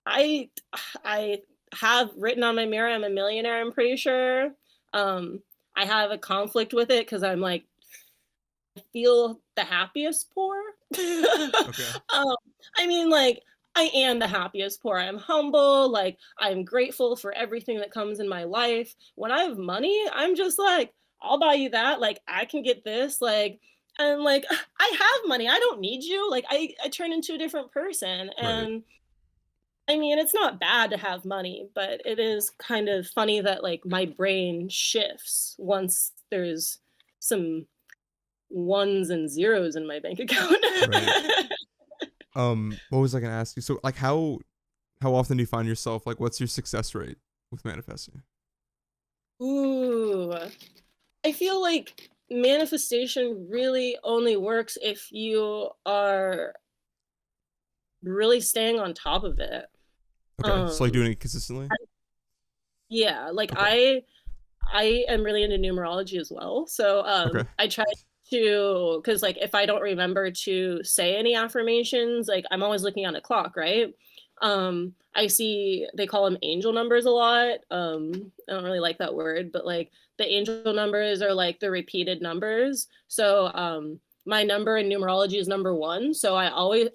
Speaker 2: I I have written on my mirror, I'm a millionaire, I'm pretty sure. Um, I have a conflict with it because I'm like, I feel the happiest poor.
Speaker 1: Okay.
Speaker 2: um, I mean, like, I am the happiest poor. I'm humble, like, I'm grateful for everything that comes in my life. When I have money, I'm just like, I'll buy you that. Like, I can get this. Like, and like, I have money. I don't need you. Like, I turn into a different person.
Speaker 1: Right.
Speaker 2: And I mean, it's not bad to have money, but it is kind of funny that like my brain shifts once there's some ones and zeros in my bank account.
Speaker 1: Right. What was I gonna ask you? So like how often do you find yourself like what's your success rate with manifesting?
Speaker 2: Ooh, I feel like manifestation really only works if you are really staying on top of it.
Speaker 1: Okay. So like
Speaker 2: Um,
Speaker 1: doing it consistently?
Speaker 2: yeah, like
Speaker 1: Okay.
Speaker 2: I am really into numerology as well. So
Speaker 1: Okay.
Speaker 2: I try to because like if I don't remember to say any affirmations, like I'm always looking on a clock, right? I see they call them angel numbers a lot. I don't really like that word, but like the angel numbers are like the repeated numbers. So my number in numerology is number one. So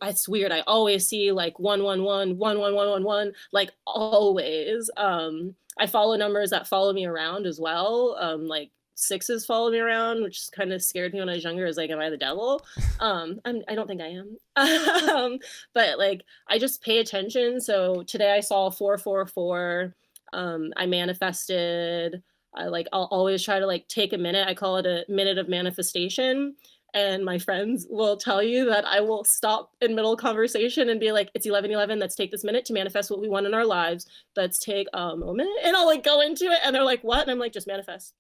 Speaker 2: it's weird. I always see like 111, 11111, like always. I follow numbers that follow me around as well. Like sixes follow me around, which kind of scared me when I was younger. Is like, am I the devil? I don't think I am. But like, I just pay attention. So today I saw 444. I manifested. I'll always try to like take a minute. I call it a minute of manifestation. And my friends will tell you that I will stop in middle conversation and be like, it's 11:11. Let's take this minute to manifest what we want in our lives. Let's take a moment. And I'll like go into it. And they're like, what? And I'm like, just manifest.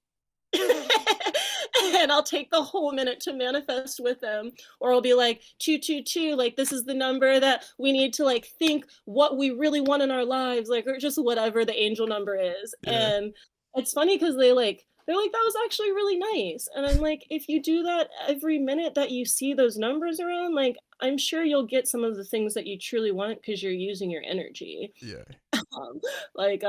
Speaker 2: And I'll take the whole minute to manifest with them. Or I'll be like, 222, like this is the number that we need to like think what we really want in our lives, like, or just whatever the angel number is.
Speaker 1: Yeah.
Speaker 2: And it's funny because they're like, that was actually really nice. And I'm like, if you do that every minute that you see those numbers around, like I'm sure you'll get some of the things that you truly want because you're using your energy.
Speaker 1: Yeah.
Speaker 2: Um, like,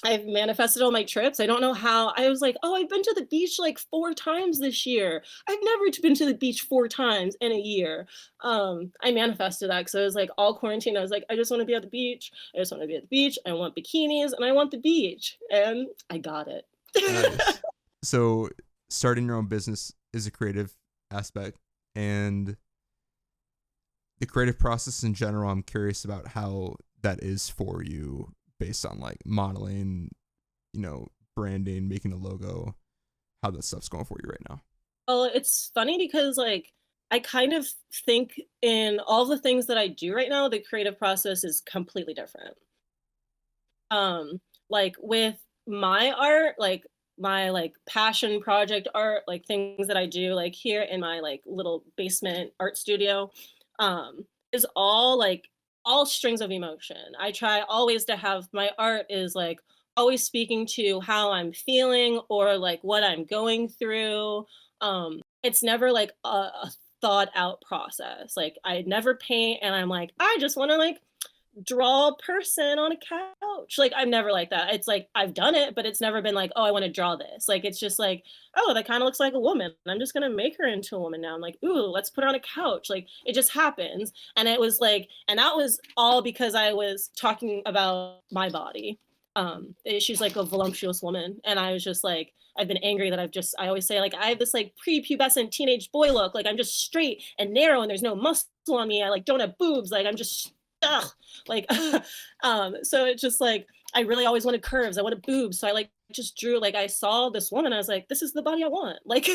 Speaker 2: I've manifested all my trips. I don't know how. I was like, oh, I've been to the beach like 4 times this year. I've never been to the beach 4 times in a year. I manifested that because I was like, all quarantine. I was like, I just want to be at the beach. I just want to be at the beach. I want bikinis and I want the beach. And I got it.
Speaker 1: Nice. So starting your own business is a creative aspect, and the creative process in general, I'm curious about how that is for you based on like modeling, branding, making a logo, how that stuff's going for you right now?
Speaker 2: Well, it's funny because like I kind of think in all the things that I do right now, the creative process is completely different. Like with my art, like my like passion project art, like things that I do like here in my like little basement art studio, is all like all strings of emotion. I try always to have my art is like always speaking to how I'm feeling or like what I'm going through. It's never like a thought out process. Like I never paint and I'm like, I just want to like draw a person on a couch. Like I'm never like that. It's like I've done it, but it's never been like, oh, I want to draw this. Like it's just like, oh, that kind of looks like a woman. I'm just gonna make her into a woman now. I'm like, ooh, let's put her on a couch. Like it just happens. And it was like, and that was all because I was talking about my body. She's like a voluptuous woman, and I was just like, I've been angry that I always say like I have this like prepubescent teenage boy look. Like I'm just straight and narrow, and there's no muscle on me. I like don't have boobs. Like I'm just ugh, like so it's just like I really always wanted curves. I wanted boobs, so I like just drew like I saw this woman. I was like, this is the body I want, like,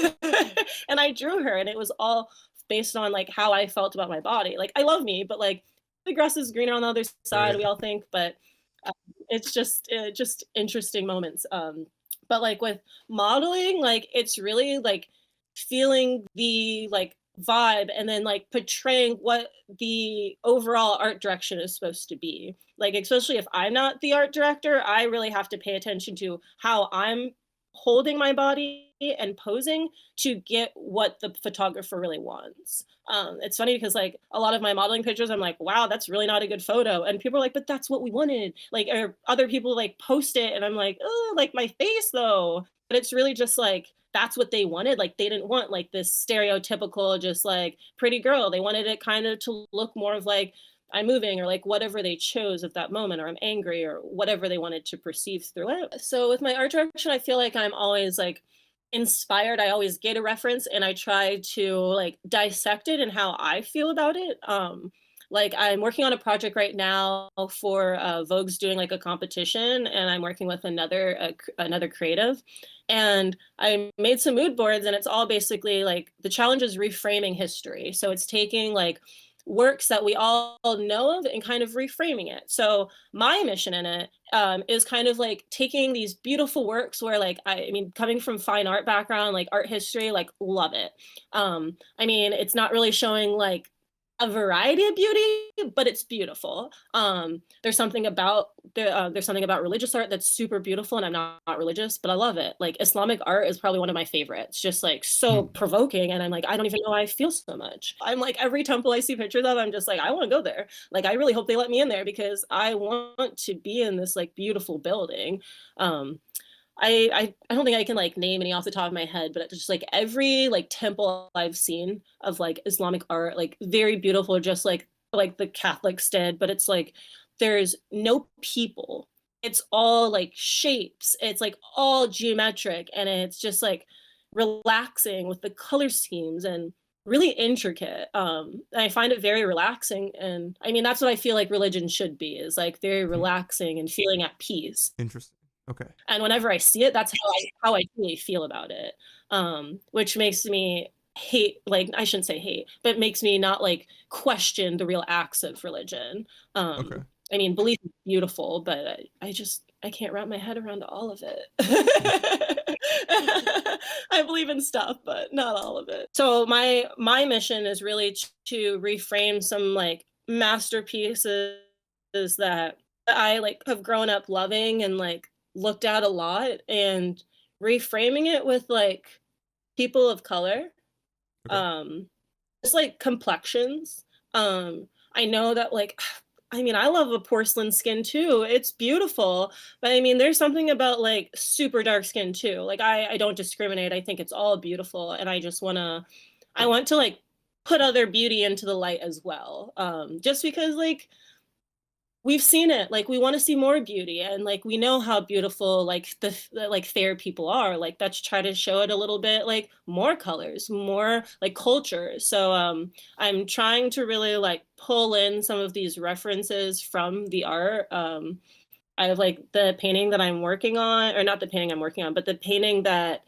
Speaker 2: and I drew her, and it was all based on like how I felt about my body. Like I love me, but like the grass is greener on the other side.
Speaker 1: Right.
Speaker 2: We all think, but it's just interesting moments. But like with modeling, like it's really like feeling the like vibe and then like portraying what the overall art direction is supposed to be. Like especially if I'm not the art director, I really have to pay attention to how I'm holding my body and posing to get what the photographer really wants. It's funny because like a lot of my modeling pictures, I'm like, wow, that's really not a good photo. And people are like, but that's what we wanted. Like, or other people like post it and I'm like, oh, like my face though. But it's really just like, that's what they wanted. Like they didn't want like this stereotypical, just like pretty girl. They wanted it kind of to look more of like, I'm moving or like whatever they chose at that moment, or I'm angry or whatever they wanted to perceive through it. So with my art direction, I feel like I'm always like inspired. I always get a reference and I try to like dissect it and how I feel about it. Like I'm working on a project right now for Vogue's doing like a competition, and I'm working with another creative, and I made some mood boards, and it's all basically like the challenge is reframing history. So it's taking like works that we all know of and kind of reframing it. So my mission in it is kind of like taking these beautiful works where like I mean coming from fine art background, like art history, like love it. I mean it's not really showing like a variety of beauty, but it's beautiful. There's something about there's something about religious art that's super beautiful, and I'm not religious, but I love it. Like Islamic art is probably one of my favorites. Just like so
Speaker 1: Hmm.
Speaker 2: provoking, and I'm like, I don't even know why I feel so much. I'm like every temple I see pictures of, I'm just like, I want to go there. Like I really hope they let me in there because I want to be in this like beautiful building. Um, I don't think I can like name any off the top of my head, but it's just like every like temple I've seen of like Islamic art, like very beautiful, just like the Catholics did, but it's like there's no people. It's all like shapes. It's like all geometric, and it's just like relaxing with the color schemes and really intricate. I find it very relaxing, and I mean that's what I feel like religion should be, is like very
Speaker 1: Hmm.
Speaker 2: relaxing and feeling at peace.
Speaker 1: Interesting. Okay.
Speaker 2: And whenever I see it, that's how I really feel about it. Which makes me hate, like I shouldn't say hate, but makes me not like question the real acts of religion.
Speaker 1: Okay.
Speaker 2: I mean, belief is beautiful, but I just I can't wrap my head around all of it. I believe in stuff, but not all of it. So my mission is really to reframe some like masterpieces that I like have grown up loving and like looked at a lot, and reframing it with like people of color,
Speaker 1: Okay.
Speaker 2: um just like complexions. I know that like I mean I love a porcelain skin too, it's beautiful, but I mean there's something about like super dark skin too. Like I don't discriminate, I think it's all beautiful, and I want to like put other beauty into the light as well, just because like we've seen it, like we want to see more beauty, and like we know how beautiful like the like fair people are, like let's try to show it a little bit like more colors, more like culture. So I'm trying to really like pull in some of these references from the art, I have like the painting that I'm working on, or not the painting I'm working on, but the painting that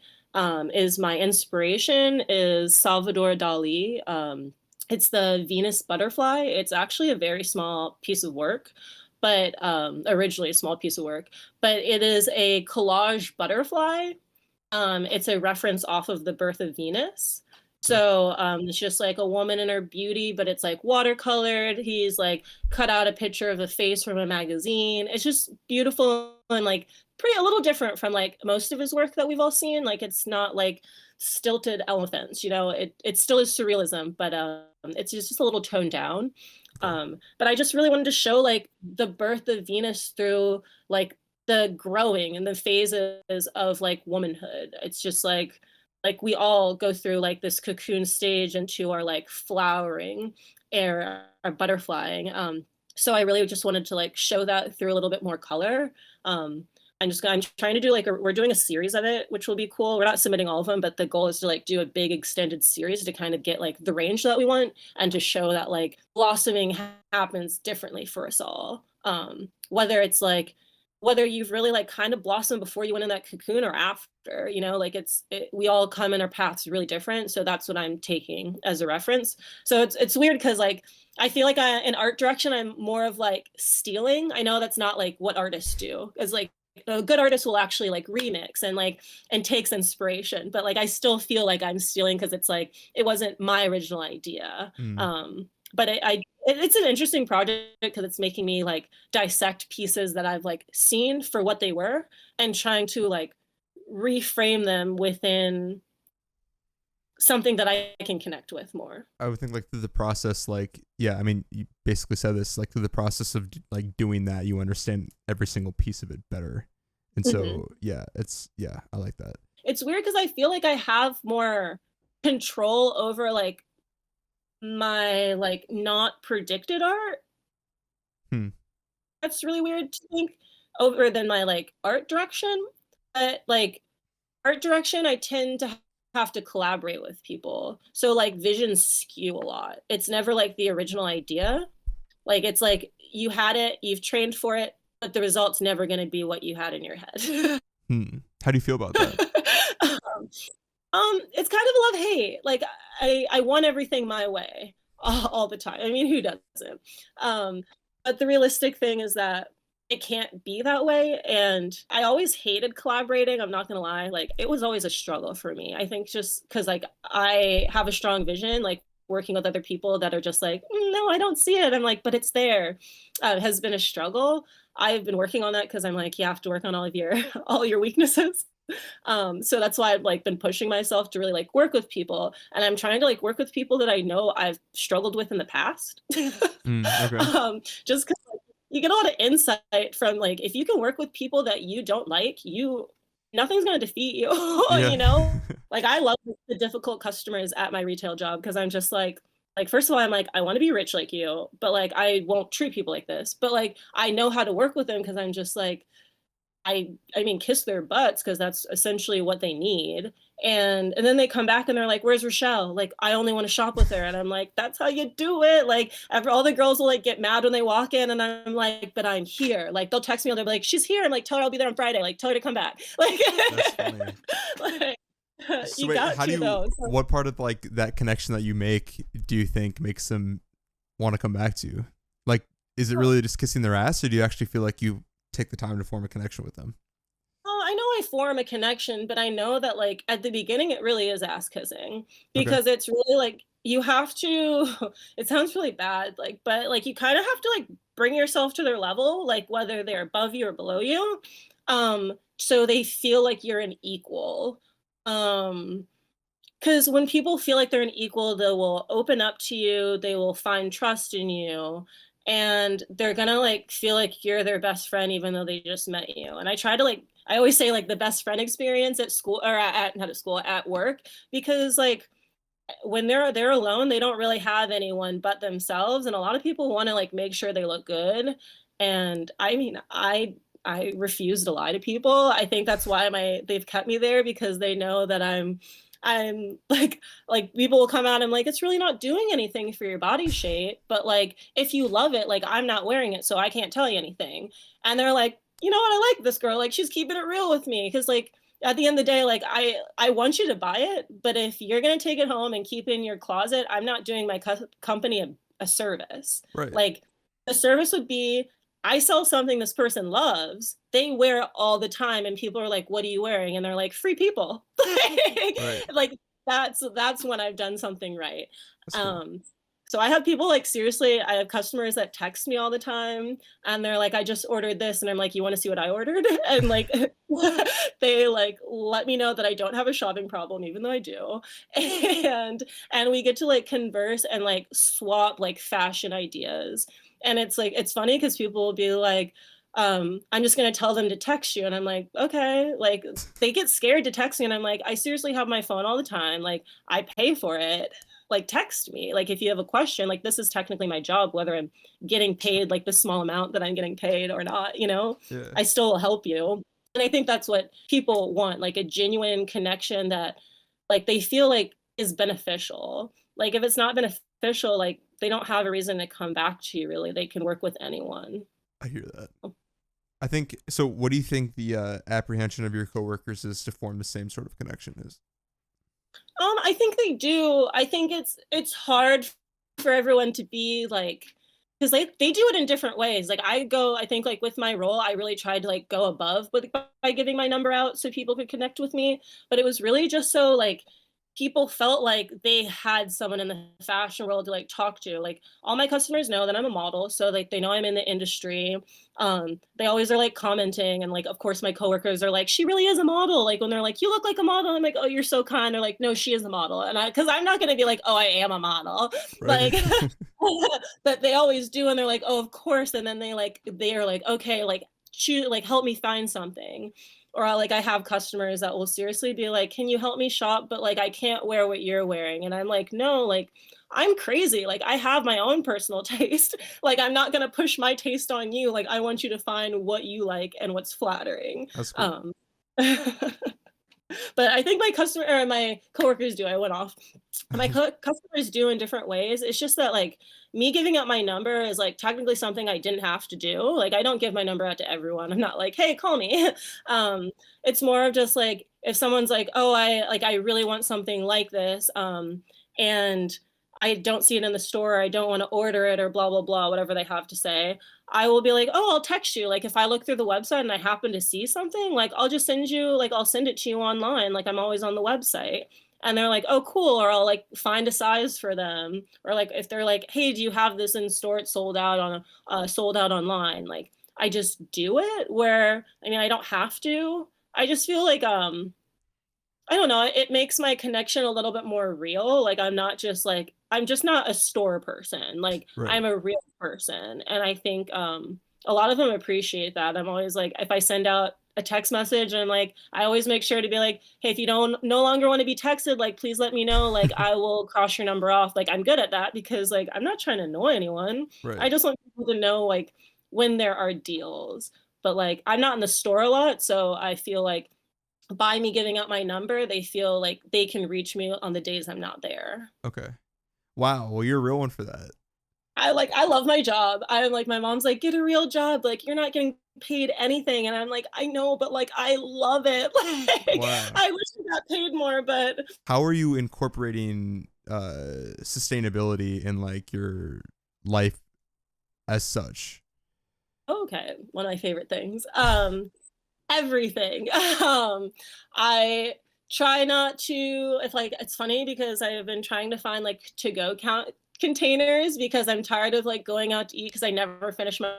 Speaker 2: is my inspiration is Salvador Dali. It's the Venus butterfly. It's actually a very small piece of work, but originally a small piece of work, but it is a collage butterfly. It's a reference off of the birth of Venus. So it's just like a woman in her beauty, but it's like watercolored. He's like cut out a picture of a face from a magazine. It's just beautiful and like pretty a little different from like most of his work that we've all seen. Like it's not like stilted elephants, you know. It still is surrealism, but it's just a little toned down.
Speaker 1: Okay.
Speaker 2: But I just really wanted to show like the birth of Venus through like the growing and the phases of like womanhood. It's just like we all go through like this cocoon stage into our like flowering era, our butterflying. So I really just wanted to like show that through a little bit more color. I'm trying to do like we're doing a series of it, which will be cool. We're not submitting all of them, but the goal is to like do a big extended series to kind of get like the range that we want and to show that like blossoming happens differently for us all. Whether it's like whether you've really like kind of blossomed before you went in that cocoon or after, you know, like we all come in our paths really different. So that's what I'm taking as a reference. So it's weird because like I feel like in art direction I'm more of like stealing. I know that's not like what artists do. It's like a good artist will actually like remix and like and takes inspiration, but like I still feel like I'm stealing because it's like it wasn't my original idea.
Speaker 1: Mm.
Speaker 2: But it's an interesting project because it's making me like dissect pieces that I've like seen for what they were and trying to like reframe them within something that I can connect with more.
Speaker 1: I would think like through the process, like, yeah, I mean, you basically said this, like through the process of like doing that, you understand every single piece of it better. And so, yeah, I like that.
Speaker 2: It's weird because I feel like I have more control over like my like not predicted art. That's really weird to think over than my like art direction. But like art direction, I tend to have to collaborate with people. So like visions skew a lot. It's never like the original idea. Like it's like you had it, you've trained for it, but the result's never going to be what you had in your head.
Speaker 1: How do you feel about that?
Speaker 2: It's kind of a love-hate. Like I want everything my way all the time. I mean, who doesn't? But the realistic thing is that it can't be that way. And I always hated collaborating. I'm not gonna lie. Like it was always a struggle for me. I think just because like I have a strong vision, like working with other people that are just like, no, I don't see it. I'm like, but it's there. Has been a struggle. I've been working on that because I'm like, you have to work on all of your all your weaknesses. So that's why I've like been pushing myself to really like work with people, and I'm trying to like work with people that I know I've struggled with in the past.
Speaker 1: Okay.
Speaker 2: Just because like, you get a lot of insight from like if you can work with people that you don't like, nothing's gonna defeat you. You know, like I love the difficult customers at my retail job because I'm just like first of all I'm like I want to be rich like you, but like I won't treat people like this, but like I know how to work with them because I'm just like I mean kiss their butts because that's essentially what they need. And then they come back and they're like, where's Rachelle? Like I only want to shop with her. And I'm like, that's how you do it. Like after all the girls will like get mad when they walk in, and I'm like, but I'm here. Like they'll text me and they'll be like, she's here. I'm like, tell her I'll be there on Friday. Like tell her to come back. Like
Speaker 1: That's funny.
Speaker 2: like,
Speaker 1: So wait, how do you
Speaker 2: though, so.
Speaker 1: what part of like that connection that you make do you think makes them want to come back to you? Like, is it really just kissing their ass, or do you actually feel like you take the time to form a connection with them?
Speaker 2: Oh, I know I form a connection, but I know that like at the beginning it really is ass kissing
Speaker 1: Okay.
Speaker 2: because it's really like you have to it sounds really bad, like, but like you kind of have to like bring yourself to their level, like whether they're above you or below you. So they feel like you're an equal. Because when people feel like they're an equal, they will open up to you, they will find trust in you, and they're gonna like feel like you're their best friend even though they just met you. And I try to like I always say like the best friend experience at school or not at school, at work, because like when they're alone, they don't really have anyone but themselves, and a lot of people want to like make sure they look good. And I mean, I refuse to lie to people. I think that's why they've kept me there because they know that I'm like people will come out and like it's really not doing anything for your body shape, but like if you love it, like I'm not wearing it, so I can't tell you anything. And they're like, you know what, I like this girl. Like she's keeping it real with me. Cause like at the end of the day, like I want you to buy it, but if you're gonna take it home and keep it in your closet, I'm not doing my company a service.
Speaker 1: Right.
Speaker 2: Like the service would be I sell something this person loves, they wear it all the time, and people are like, "What are you wearing?" And they're like, "Free people."
Speaker 1: Right.
Speaker 2: Like that's when I've done something right.
Speaker 1: That's cool.
Speaker 2: Um, so I have people like seriously, I have customers that text me all the time and they're like, "I just ordered this," and I'm like, "You want to see what I ordered?" And like they like let me know that I don't have a shopping problem, even though I do, and we get to like converse and like swap like fashion ideas. And it's like it's funny because people will be like, I'm just gonna tell them to text you. And I'm like, okay. Like they get scared to text me. And I'm like, I seriously have my phone all the time. Like I pay for it. Like text me. Like if you have a question, like this is technically my job, whether I'm getting paid like the small amount that I'm getting paid or not, you know,
Speaker 1: Yeah.
Speaker 2: I still will help you. And I think that's what people want, like a genuine connection that like they feel like is beneficial. Like if it's not beneficial, like they don't have a reason to come back to you really. They can work with anyone.
Speaker 1: I hear that. I think so. What do you think the apprehension of your coworkers is to form the same sort of connection is?
Speaker 2: I think they do. I think it's hard for everyone to be like because they do it in different ways. Like I think like with my role, I really tried to like go above by giving my number out so people could connect with me. But it was really just so like people felt like they had someone in the fashion world to like talk to. Like all my customers know that I'm a model, so like they know I'm in the industry. They always are like commenting, and like of course my coworkers are like, "She really is a model." Like when they're like, "You look like a model," I'm like, "Oh, you're so kind." They're like, "No, she is a model," and because I'm not gonna be like, "Oh, I am a model,"
Speaker 1: Right.
Speaker 2: like, but they always do, and they're like, "Oh, of course," and then they are like, "Okay, like choose like help me find something." Or like I have customers that will seriously be like, "Can you help me shop? But like I can't wear what you're wearing." And I'm like, "No, like I'm crazy. Like I have my own personal taste. Like I'm not gonna push my taste on you. Like I want you to find what you like and what's flattering."
Speaker 1: That's cool.
Speaker 2: Um, but I think my customer or my coworkers do. I went off. My customers do in different ways. It's just that like me giving out my number is like technically something I didn't have to do. Like I don't give my number out to everyone. I'm not like, "Hey, call me." um, it's more of just like if someone's like, "Oh, I really want something like this," and I don't see it in the store, I don't want to order it or blah blah blah, whatever they have to say. I will be like, "Oh, I'll text you." Like if I look through the website and I happen to see something, like I'll just send you, like I'll send it to you online. Like I'm always on the website. And they're like, "Oh, cool." Or I'll like find a size for them. Or like if they're like, "Hey, do you have this in store? It's sold out online." Like I just do it where I mean I don't have to. I just feel like I don't know, it makes my connection a little bit more real. Like I'm just not a store person. Like
Speaker 1: Right.
Speaker 2: I'm a real person. And I think a lot of them appreciate that. I'm always like if I send out a text message and like I always make sure to be like, "Hey, if you don't no longer want to be texted, like please let me know. Like I will cross your number off." Like I'm good at that because like I'm not trying to annoy anyone.
Speaker 1: Right.
Speaker 2: I just want people to know like when there are deals. But like I'm not in the store a lot, so I feel like by me giving out my number, they feel like they can reach me on the days I'm not there.
Speaker 1: Okay. Wow. Well, you're a real one for that.
Speaker 2: I love my job. I'm like my mom's like, "Get a real job. Like you're not getting paid anything." And I'm like, "I know, but like I love it." Like
Speaker 1: Wow.
Speaker 2: I wish I got paid more, but
Speaker 1: How are you incorporating sustainability in like your life as such?
Speaker 2: okay, one of my favorite things. Everything. I try not to if like it's funny because I have been trying to find like to go count containers because I'm tired of like going out to eat because I never finish my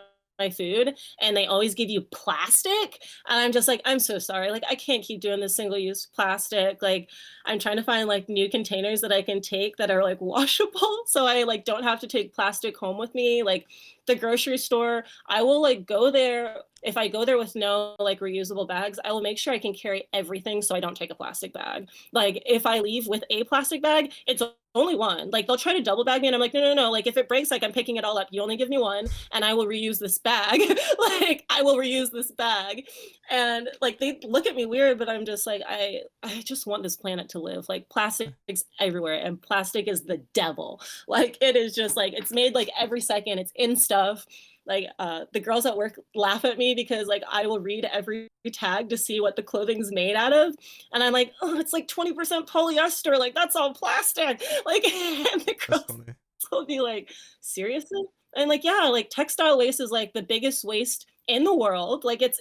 Speaker 2: food and they always give you plastic and I'm just like I'm so sorry like I can't keep doing this single use plastic like I'm trying to find like new containers that I can take that are like washable so I like don't have to take plastic home with me like the grocery store I will like go there if I go there with no like reusable bags, I will make sure I can carry everything so I don't take a plastic bag. Like if I leave with a plastic bag, it's only one. Like they'll try to double bag me and I'm like, no, no, no. Like if it breaks, like I'm picking it all up. You only give me one and I will reuse this bag. Like I will reuse this bag. And like they look at me weird, but I'm just like, I just want this planet to live. Like plastic's everywhere and plastic is the devil. Like it is just like it's made like every second, it's in stuff like the girls at work laugh at me because like I will read every tag to see what the clothing's made out of, and I'm like, oh, it's like 20% polyester, like that's all plastic, like, and the
Speaker 1: That's
Speaker 2: girls
Speaker 1: funny.
Speaker 2: will be like, seriously? And like, yeah, like textile waste is like the biggest waste in the world. Like it's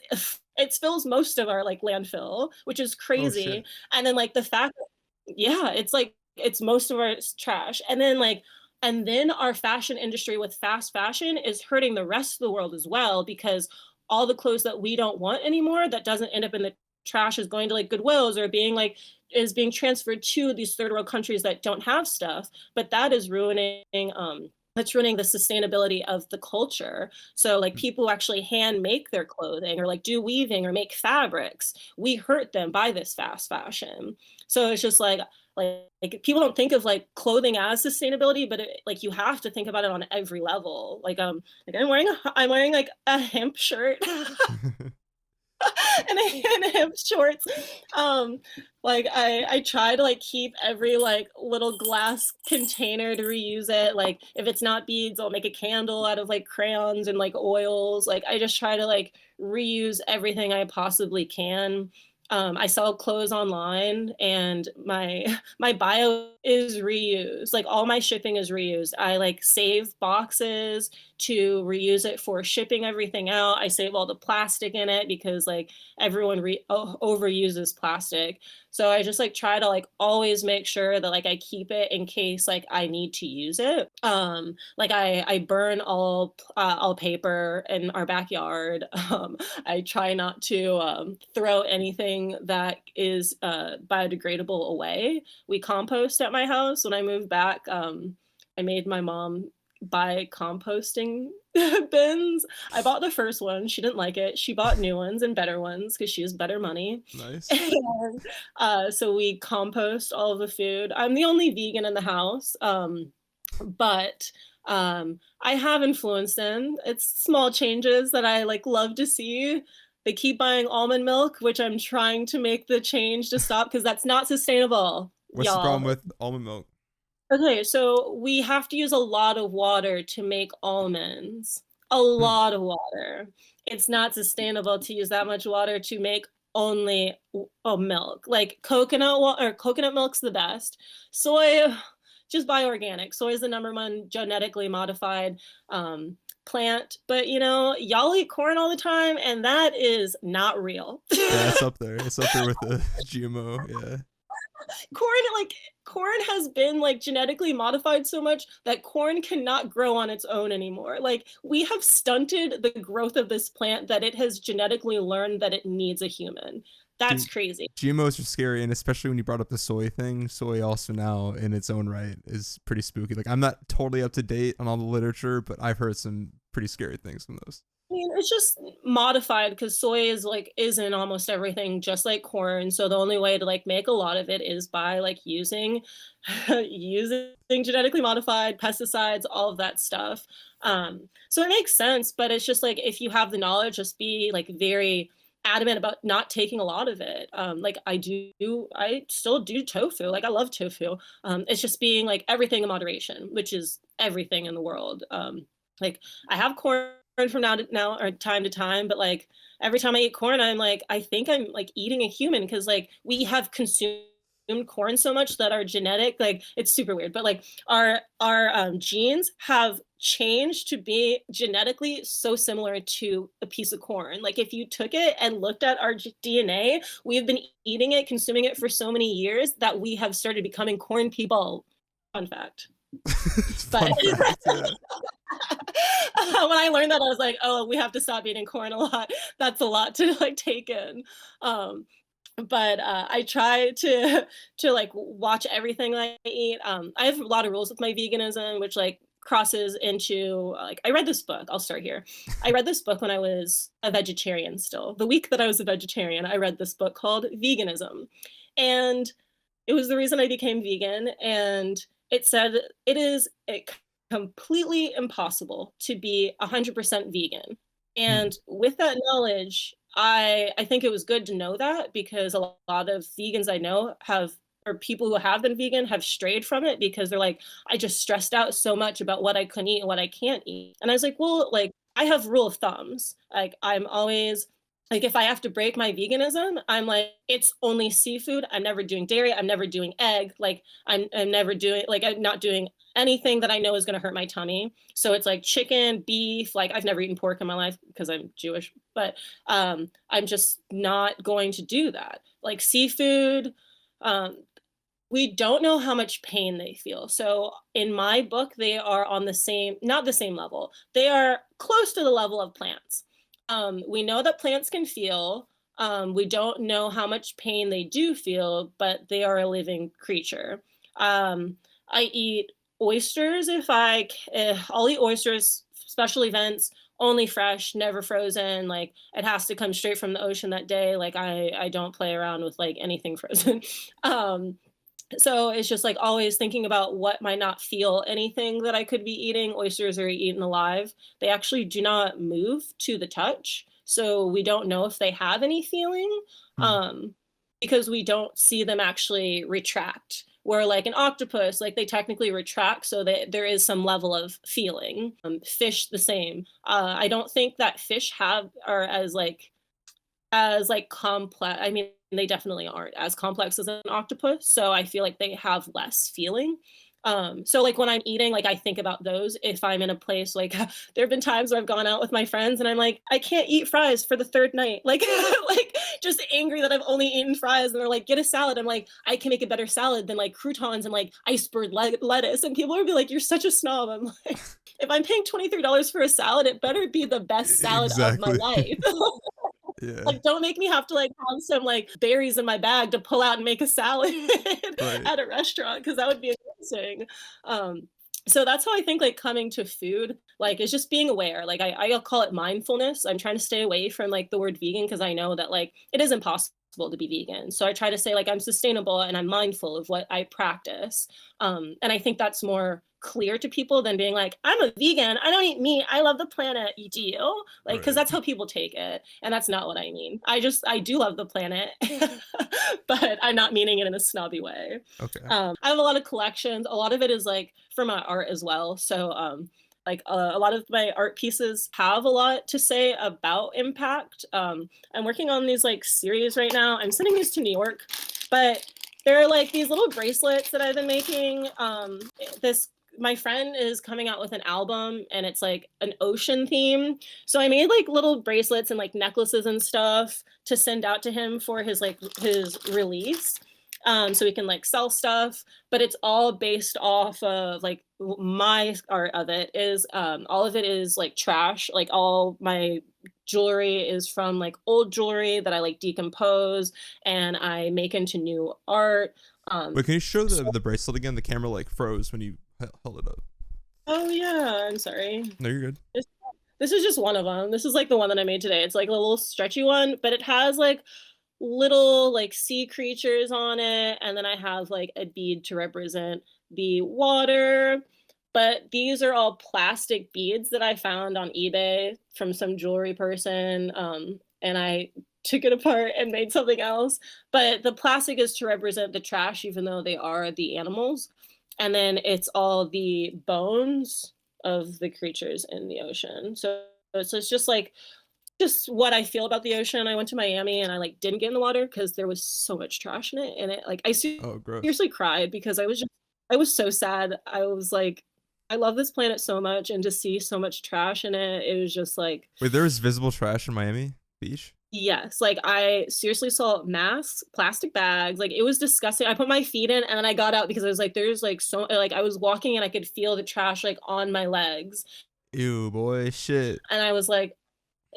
Speaker 2: it fills most of our like landfill, which is
Speaker 1: Oh
Speaker 2: crazy.
Speaker 1: shit.
Speaker 2: And then like the fact yeah, it's like it's most of our trash. And then like and then our fashion industry with fast fashion is hurting the rest of the world as well because all the clothes that we don't want anymore that doesn't end up in the trash is going to like Goodwills or being like is being transferred to these third world countries that don't have stuff, but that is ruining that's ruining the sustainability of the culture. So like people who actually hand make their clothing or like do weaving or make fabrics, we hurt them by this fast fashion. So it's just like people don't think of like clothing as sustainability, but like you have to think about it on every level. Like I'm wearing like a hemp shirt and hemp shorts. Um, like I try to like keep every like little glass container to reuse it. Like if it's not beads, I'll make a candle out of like crayons and like oils. Like I just try to like reuse everything I possibly can. I sell clothes online and my my bio is reused. Like all my shipping is reused. I like save boxes to reuse it for shipping everything out. I save all the plastic in it because like everyone overuses plastic. So I just like try to like always make sure that like I keep it in case like I need to use it. Like I burn all paper in our backyard. I try not to throw anything that is biodegradable away. We compost at my house. When I moved back, I made my mom buy composting bins. I bought the first one. She didn't like it. She bought new ones and better ones because she has better money.
Speaker 1: Nice.
Speaker 2: And so we compost all of the food. I'm the only vegan in the house, but I have influenced them. It's small changes that I like love to see. They keep buying almond milk, which I'm trying to make the change to stop because that's not sustainable,
Speaker 1: What's the problem
Speaker 2: y'all.
Speaker 1: with almond milk?
Speaker 2: Okay, so we have to use a lot of water to make almonds. A
Speaker 1: Hmm.
Speaker 2: lot of water. It's not sustainable to use that much water to make only milk. Like coconut water or coconut milk's the best. Soy, just buy organic. Soy is the number one genetically modified plant. But you know, y'all eat corn all the time, and that is not real.
Speaker 1: Yeah, it's up there. It's up there with the GMO. Yeah.
Speaker 2: corn like corn has been like genetically modified so much that corn cannot grow on its own anymore. Like we have stunted the growth of this plant that it has genetically learned that it needs a human. That's
Speaker 1: Dude,
Speaker 2: crazy.
Speaker 1: GMOs are scary, and especially when you brought up the soy thing. Soy also now, in its own right, is pretty spooky. Like I'm not totally up to date on all the literature, but I've heard some pretty scary things from those.
Speaker 2: I mean, it's just modified because soy is in almost everything, just like corn. So the only way to like make a lot of it is by like using using genetically modified pesticides, all of that stuff. So it makes sense, but it's just like if you have the knowledge, just be like very adamant about not taking a lot of it. Like I still do tofu. Like I love tofu. It's just being like everything in moderation, which is everything in the world. Like I have corn from now to now or time to time, but like every time I eat corn, I'm like, I think I'm like eating a human because like we have consumed corn so much that our genetic like it's super weird, but like our genes have changed to be genetically so similar to a piece of corn. Like if you took it and looked at our DNA, we've been eating it, consuming it for so many years that we have started becoming corn people. Fun fact. But
Speaker 1: Fun fact. Yeah.
Speaker 2: when I learned that, I was like, oh, we have to stop eating corn a lot. That's a lot to like take in. Um, but I try to like watch everything I eat. I have a lot of rules with my veganism, which like crosses into like I read this book. I'll start here. I read this book when I was a vegetarian still. The week that I was a vegetarian, I read this book called Veganism. And it was the reason I became vegan. And it said it is completely impossible to be 100% vegan.
Speaker 1: Hmm.
Speaker 2: And with that knowledge, I think it was good to know that because a lot of vegans I know have or people who have been vegan have strayed from it because they're like, I just stressed out so much about what I can eat and what I can't eat. And I was like, well, like I have rule of thumbs. Like I'm always like if I have to break my veganism, I'm like it's only seafood. I'm never doing dairy. I'm never doing egg. Like I'm never doing like I'm not doing anything that I know is going to hurt my tummy. So it's like chicken, beef. Like I've never eaten pork in my life because I'm Jewish, but I'm just not going to do that. Like seafood. Um, we don't know how much pain they feel. So in my book, they are on the same, not the same level. They are close to the level of plants. We know that plants can feel. We don't know how much pain they do feel, but they are a living creature. I eat oysters if I'll eat oysters, special events, only fresh, never frozen. Like it has to come straight from the ocean that day. Like I don't play around with like anything frozen. um, so it's just like always thinking about what might not feel anything that I could be eating. Oysters are eaten alive. They actually do not move to the touch. So we don't know if they have any feeling
Speaker 1: Hmm.
Speaker 2: um, because we don't see them actually retract. Where like an octopus, like they technically retract, so that there is some level of feeling. Fish the same. I don't think that fish have are as like complex. I mean, they definitely aren't as complex as an octopus, so I feel like they have less feeling. So like when I'm eating, like I think about those if I'm in a place like there have been times where I've gone out with my friends and I'm like, I can't eat fries for the third night. Like like just angry that I've only eaten fries and they're like, get a salad. I'm like, I can make a better salad than like croutons and like iceberg lettuce. And people would be like, you're such a snob. I'm like, if I'm paying $23 for a salad, it better be the best salad of my
Speaker 1: Exactly.
Speaker 2: life.
Speaker 1: Yeah.
Speaker 2: Like, don't make me have to like have some like berries in my bag to pull out and make a salad
Speaker 1: Right.
Speaker 2: at a restaurant because that would be amazing. Um, so that's how I think like coming to food like is just being aware. Like I'll call it mindfulness. I'm trying to stay away from like the word vegan because I know that like it is impossible to be vegan. So I try to say like I'm sustainable and I'm mindful of what I practice. And I think that's more clear to people than being like, I'm a vegan, I don't eat meat, I love the planet. You do? Like, because
Speaker 1: Right.
Speaker 2: that's how people take it. And that's not what I mean. I do love the planet, but I'm not meaning it in a snobby way.
Speaker 1: Okay.
Speaker 2: I have a lot of collections. A lot of it is like for my art as well. So, like a lot of my art pieces have a lot to say about impact. I'm working on these like series right now. I'm sending these to New York, but there are like these little bracelets that I've been making. This My friend is coming out with an album and it's like an ocean theme. So I made like little bracelets and like necklaces and stuff to send out to him for his release. So we can like sell stuff, but it's all based off of like my art of it is all of it is like trash. Like all my jewelry is from like old jewelry that I like decompose and I make into new art.
Speaker 1: Wait, can you show
Speaker 2: So,
Speaker 1: the bracelet again? The camera like froze when you held it up.
Speaker 2: oh yeah, I'm sorry.
Speaker 1: No, you're good.
Speaker 2: This, this is just one of them. This is like the one that I made today. It's like a little stretchy one, but it has like little like sea creatures on it. And then I have like a bead to represent the water. But these are all plastic beads that I found on eBay from some jewelry person. And I took it apart and made something else. But the plastic is to represent the trash, even though they are the animals. And then it's all the bones of the creatures in the ocean. So it's just like just what I feel about the ocean. I went to Miami and I like didn't get in the water because there was so much trash in it, and it like I
Speaker 1: Oh, gross.
Speaker 2: seriously cried because I was so sad. I was like, I love this planet so much, and to see so much trash in it, it was just like
Speaker 1: Wait, there was visible trash in Miami Beach?
Speaker 2: yes, like I seriously saw masks, plastic bags, like it was disgusting. I put my feet in and then I got out because I was like, there's like so like I was walking and I could feel the trash like on my legs,
Speaker 1: Ew, boy, shit.
Speaker 2: and I was like,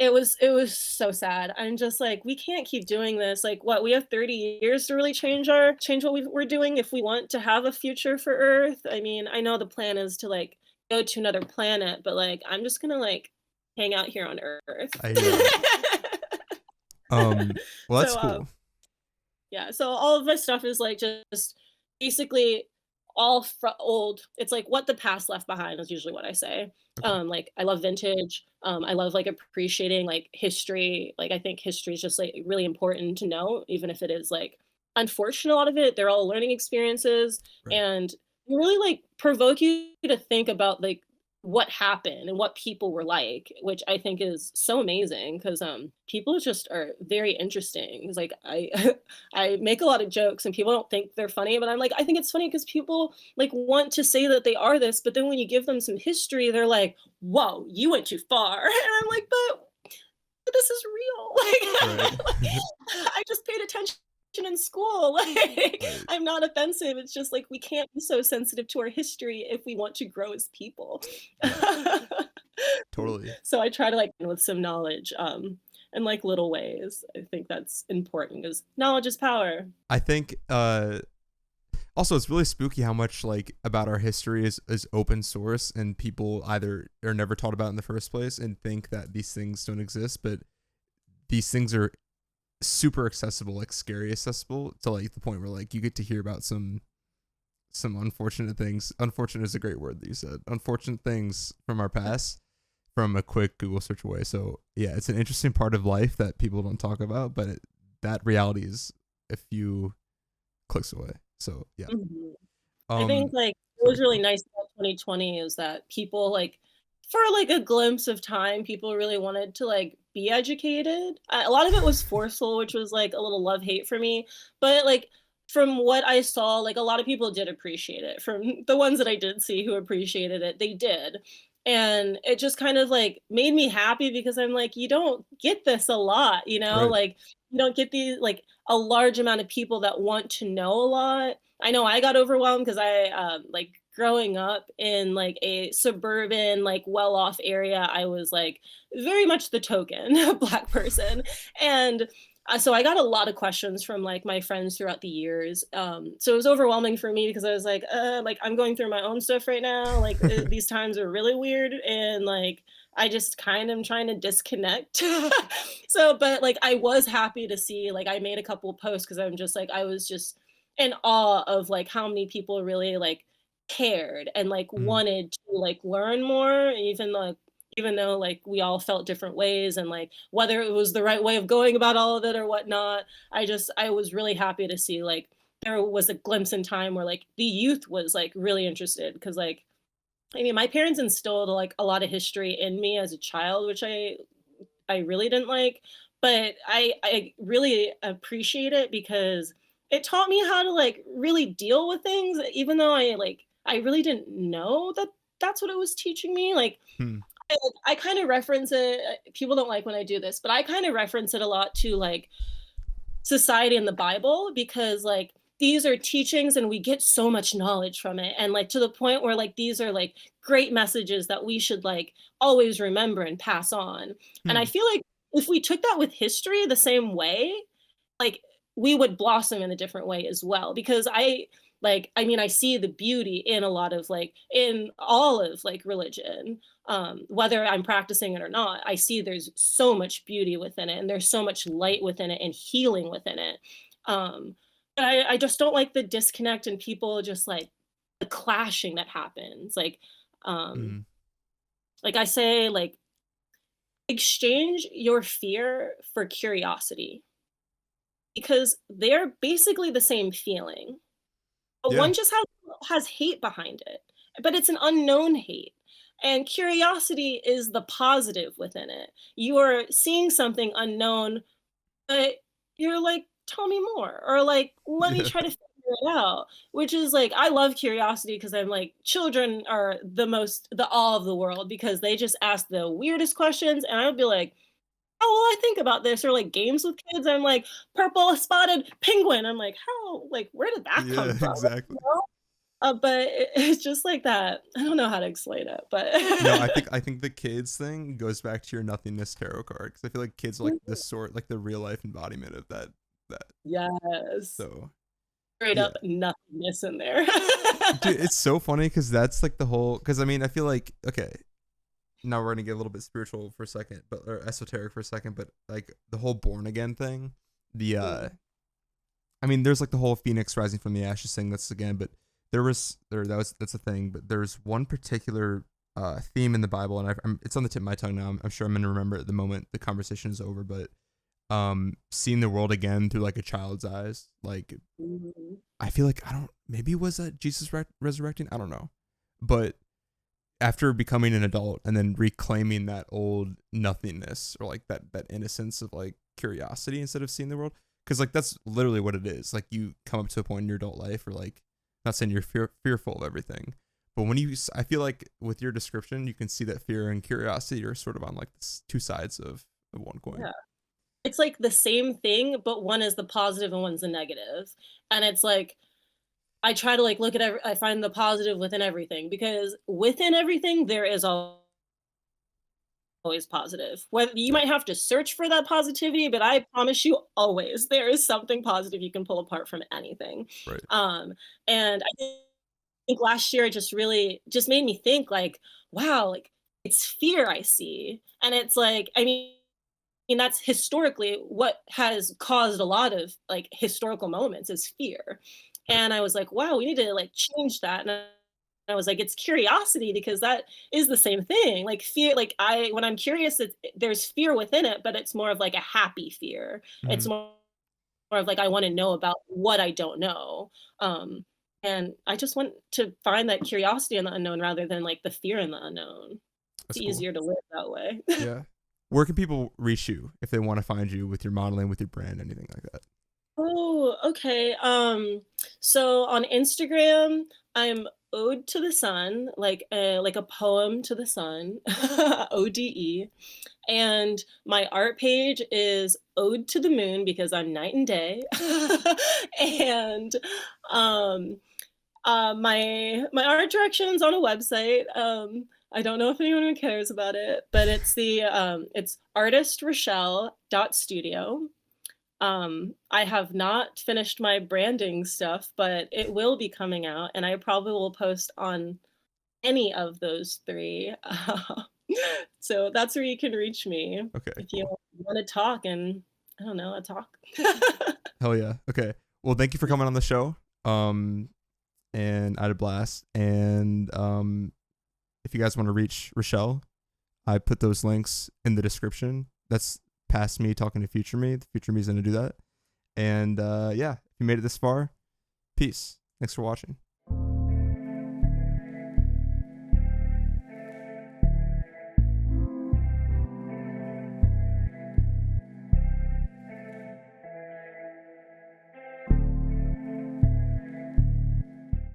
Speaker 2: it was so sad. I'm just like, we can't keep doing this. Like what, we have 30 years to really change what we're doing if we want to have a future for Earth. I mean, I know the plan is to like go to another planet, but like I'm just gonna like hang out here on Earth.
Speaker 1: I hear you. Well, that's
Speaker 2: So
Speaker 1: cool.
Speaker 2: yeah, so all of my stuff is like just basically old. It's like what the past left behind is usually what I say.
Speaker 1: Okay.
Speaker 2: Like I love vintage. I love like appreciating like history. Like I think history is just like really important to know, even if it is like unfortunate. A lot of it, they're all learning experiences,
Speaker 1: Right.
Speaker 2: and they really like provoke you to think about like what happened and what people were like, which I think is so amazing because people just are very interesting. It's like I I make a lot of jokes and people don't think they're funny, but I'm like, I think it's funny because people like want to say that they are this, but then when you give them some history, they're like, whoa, you went too far. And I'm like, but this is real.
Speaker 1: Right.
Speaker 2: Like, I just paid attention in school. Like,
Speaker 1: Right.
Speaker 2: I'm not offensive. It's just like we can't be so sensitive to our history if we want to grow as people.
Speaker 1: Right. Totally.
Speaker 2: So I try to like with some knowledge in like little ways. I think that's important because knowledge is power.
Speaker 1: I think also it's really spooky how much like about our history is open source and people either are never taught about in the first place and think that these things don't exist, but these things are super accessible, like scary accessible to like the point where like you get to hear about some unfortunate things. Unfortunate is a great word that you said. Unfortunate things from our past from a quick Google search away. So yeah, it's an interesting part of life that people don't talk about, but that reality is a few clicks away. So yeah.
Speaker 2: Mhm. I think
Speaker 1: Um.
Speaker 2: like what
Speaker 1: Sorry.
Speaker 2: was really nice about 2020 is that people like for like a glimpse of time, people really wanted to like be educated. A lot of it was forceful, which was like a little love hate for me. But like from what I saw, like a lot of people did appreciate it. From the ones that I did see who appreciated it, they did. And it just kind of like made me happy because I'm like, you don't get this a lot, you know,
Speaker 1: Right.
Speaker 2: like you don't get these like a large amount of people that want to know a lot. I know I got overwhelmed because I like growing up in like a suburban like well-off area, I was like very much the token black person. And so I got a lot of questions from like my friends throughout the years. So it was overwhelming for me because I was like I'm going through my own stuff right now. Like these times are really weird, and like I just kind of am trying to disconnect. So, but like I was happy to see like I made a couple of posts because I'm just like I was just in awe of like how many people really like cared and like
Speaker 1: Mm.
Speaker 2: wanted to like learn more, even though like we all felt different ways and like whether it was the right way of going about all of it or whatnot. I was really happy to see like there was a glimpse in time where like the youth was like really interested because like I mean my parents instilled like a lot of history in me as a child, which I really didn't like, but I really appreciate it because it taught me how to like really deal with things, even though I really didn't know that that's what it was teaching me. Like
Speaker 1: Hmm.
Speaker 2: I kind of reference it. People don't like when I do this, but I kind of reference it a lot to like society in the Bible because like these are teachings and we get so much knowledge from it and like to the point where like these are like great messages that we should like always remember and pass on. And I
Speaker 1: Hmm.
Speaker 2: feel like if we took that with history the same way, like we would blossom in a different way as well because I mean I see the beauty in a lot of like in all of like religion, whether I'm practicing it or not. I see there's so much beauty within it and there's so much light within it and healing within it. But I just don't like the disconnect and people just the clashing that happens um
Speaker 1: Mm.
Speaker 2: like I say like exchange your fear for curiosity because they're basically the same feeling. But
Speaker 1: Yeah.
Speaker 2: one just has hate behind it, but it's an unknown hate. And curiosity is the positive within it. You are seeing something unknown, but you're like, tell me more, or like, let me
Speaker 1: Yeah.
Speaker 2: try to figure it out. Which is like, I love curiosity because I'm like, children are the awe of the world because they just ask the weirdest questions, and I would be like, oh, well, I think about this, or like games with kids. I'm like, purple spotted penguin. I'm like, how, like, where did that
Speaker 1: Yeah.
Speaker 2: come from?
Speaker 1: Exactly.
Speaker 2: You know? But it's just like that. I don't know how to explain it, but
Speaker 1: No, I think the kids thing goes back to your nothingness tarot card because I feel like kids are like the sort like the real life embodiment of that.
Speaker 2: yes,
Speaker 1: So
Speaker 2: straight
Speaker 1: yeah,
Speaker 2: up nothingness in there.
Speaker 1: dude, it's so funny because that's like the whole. Because I mean, I feel like okay, now we're gonna get a little bit spiritual for a second, but or esoteric for a second, but like the whole born again thing. The
Speaker 2: Mm,
Speaker 1: I mean, there's like the whole phoenix rising from the ashes thing. That's again, but that's a thing. But there's one particular theme in the Bible, and it's on the tip of my tongue now. I'm sure I'm gonna remember it the moment the conversation is over. But seeing the world again through like a child's eyes, like
Speaker 2: mhm,
Speaker 1: I feel like I don't maybe was that Jesus resurrecting? I don't know, but after becoming an adult and then reclaiming that old nothingness, or like that innocence of like curiosity instead of seeing the world. Because like that's literally what it is. Like you come up to a point in your adult life where like, not saying you're fearful of everything, but when I feel like with your description, you can see that fear and curiosity are sort of on like two sides of one coin.
Speaker 2: Yeah. It's like the same thing, but one is the positive and one's the negative. And it's like, I try to like look at I find the positive within everything, because within everything there is always positive. Whether you might have to search for that positivity, but I promise you always there is something positive you can pull apart from anything.
Speaker 1: Right.
Speaker 2: And I think last year it just really just made me think like, wow, like it's fear I see. And it's like, I mean, that's historically what has caused a lot of like historical moments is fear. And I was like, wow, we need to like change that. And I was like, it's curiosity, because that is the same thing. Like fear, like when I'm curious, there's fear within it, but it's more of like a happy fear. It's
Speaker 1: Mm-hmm.
Speaker 2: more of like, I want to know about what I don't know. Um, and I just want to find that curiosity in the unknown rather than like the fear in the unknown. It's
Speaker 1: That's cool.
Speaker 2: easier to live that way.
Speaker 1: Yeah. Where can people reach you if they want to find you with your modeling, with your brand, anything like that?
Speaker 2: Oh, okay. So on Instagram, I'm Ode to the Sun, like a poem to the sun, ODE. And my art page is Ode to the Moon because I'm night and day. And um my art direction's on a website. I don't know if anyone cares about it, but it's artistrachelle.studio. I have not finished my branding stuff, but it will be coming out, and I probably will post on any of those three. So that's where you can reach me
Speaker 1: Okay,
Speaker 2: if you
Speaker 1: cool.
Speaker 2: want to talk, and I don't know, a talk.
Speaker 1: Hell yeah. Okay. Well, thank you for coming on the show. And I had a blast. And if you guys want to reach Rachelle, I put those links in the description. That's past me talking to future me. The future me is going to do that. And yeah, if you made it this far, peace. Thanks for watching.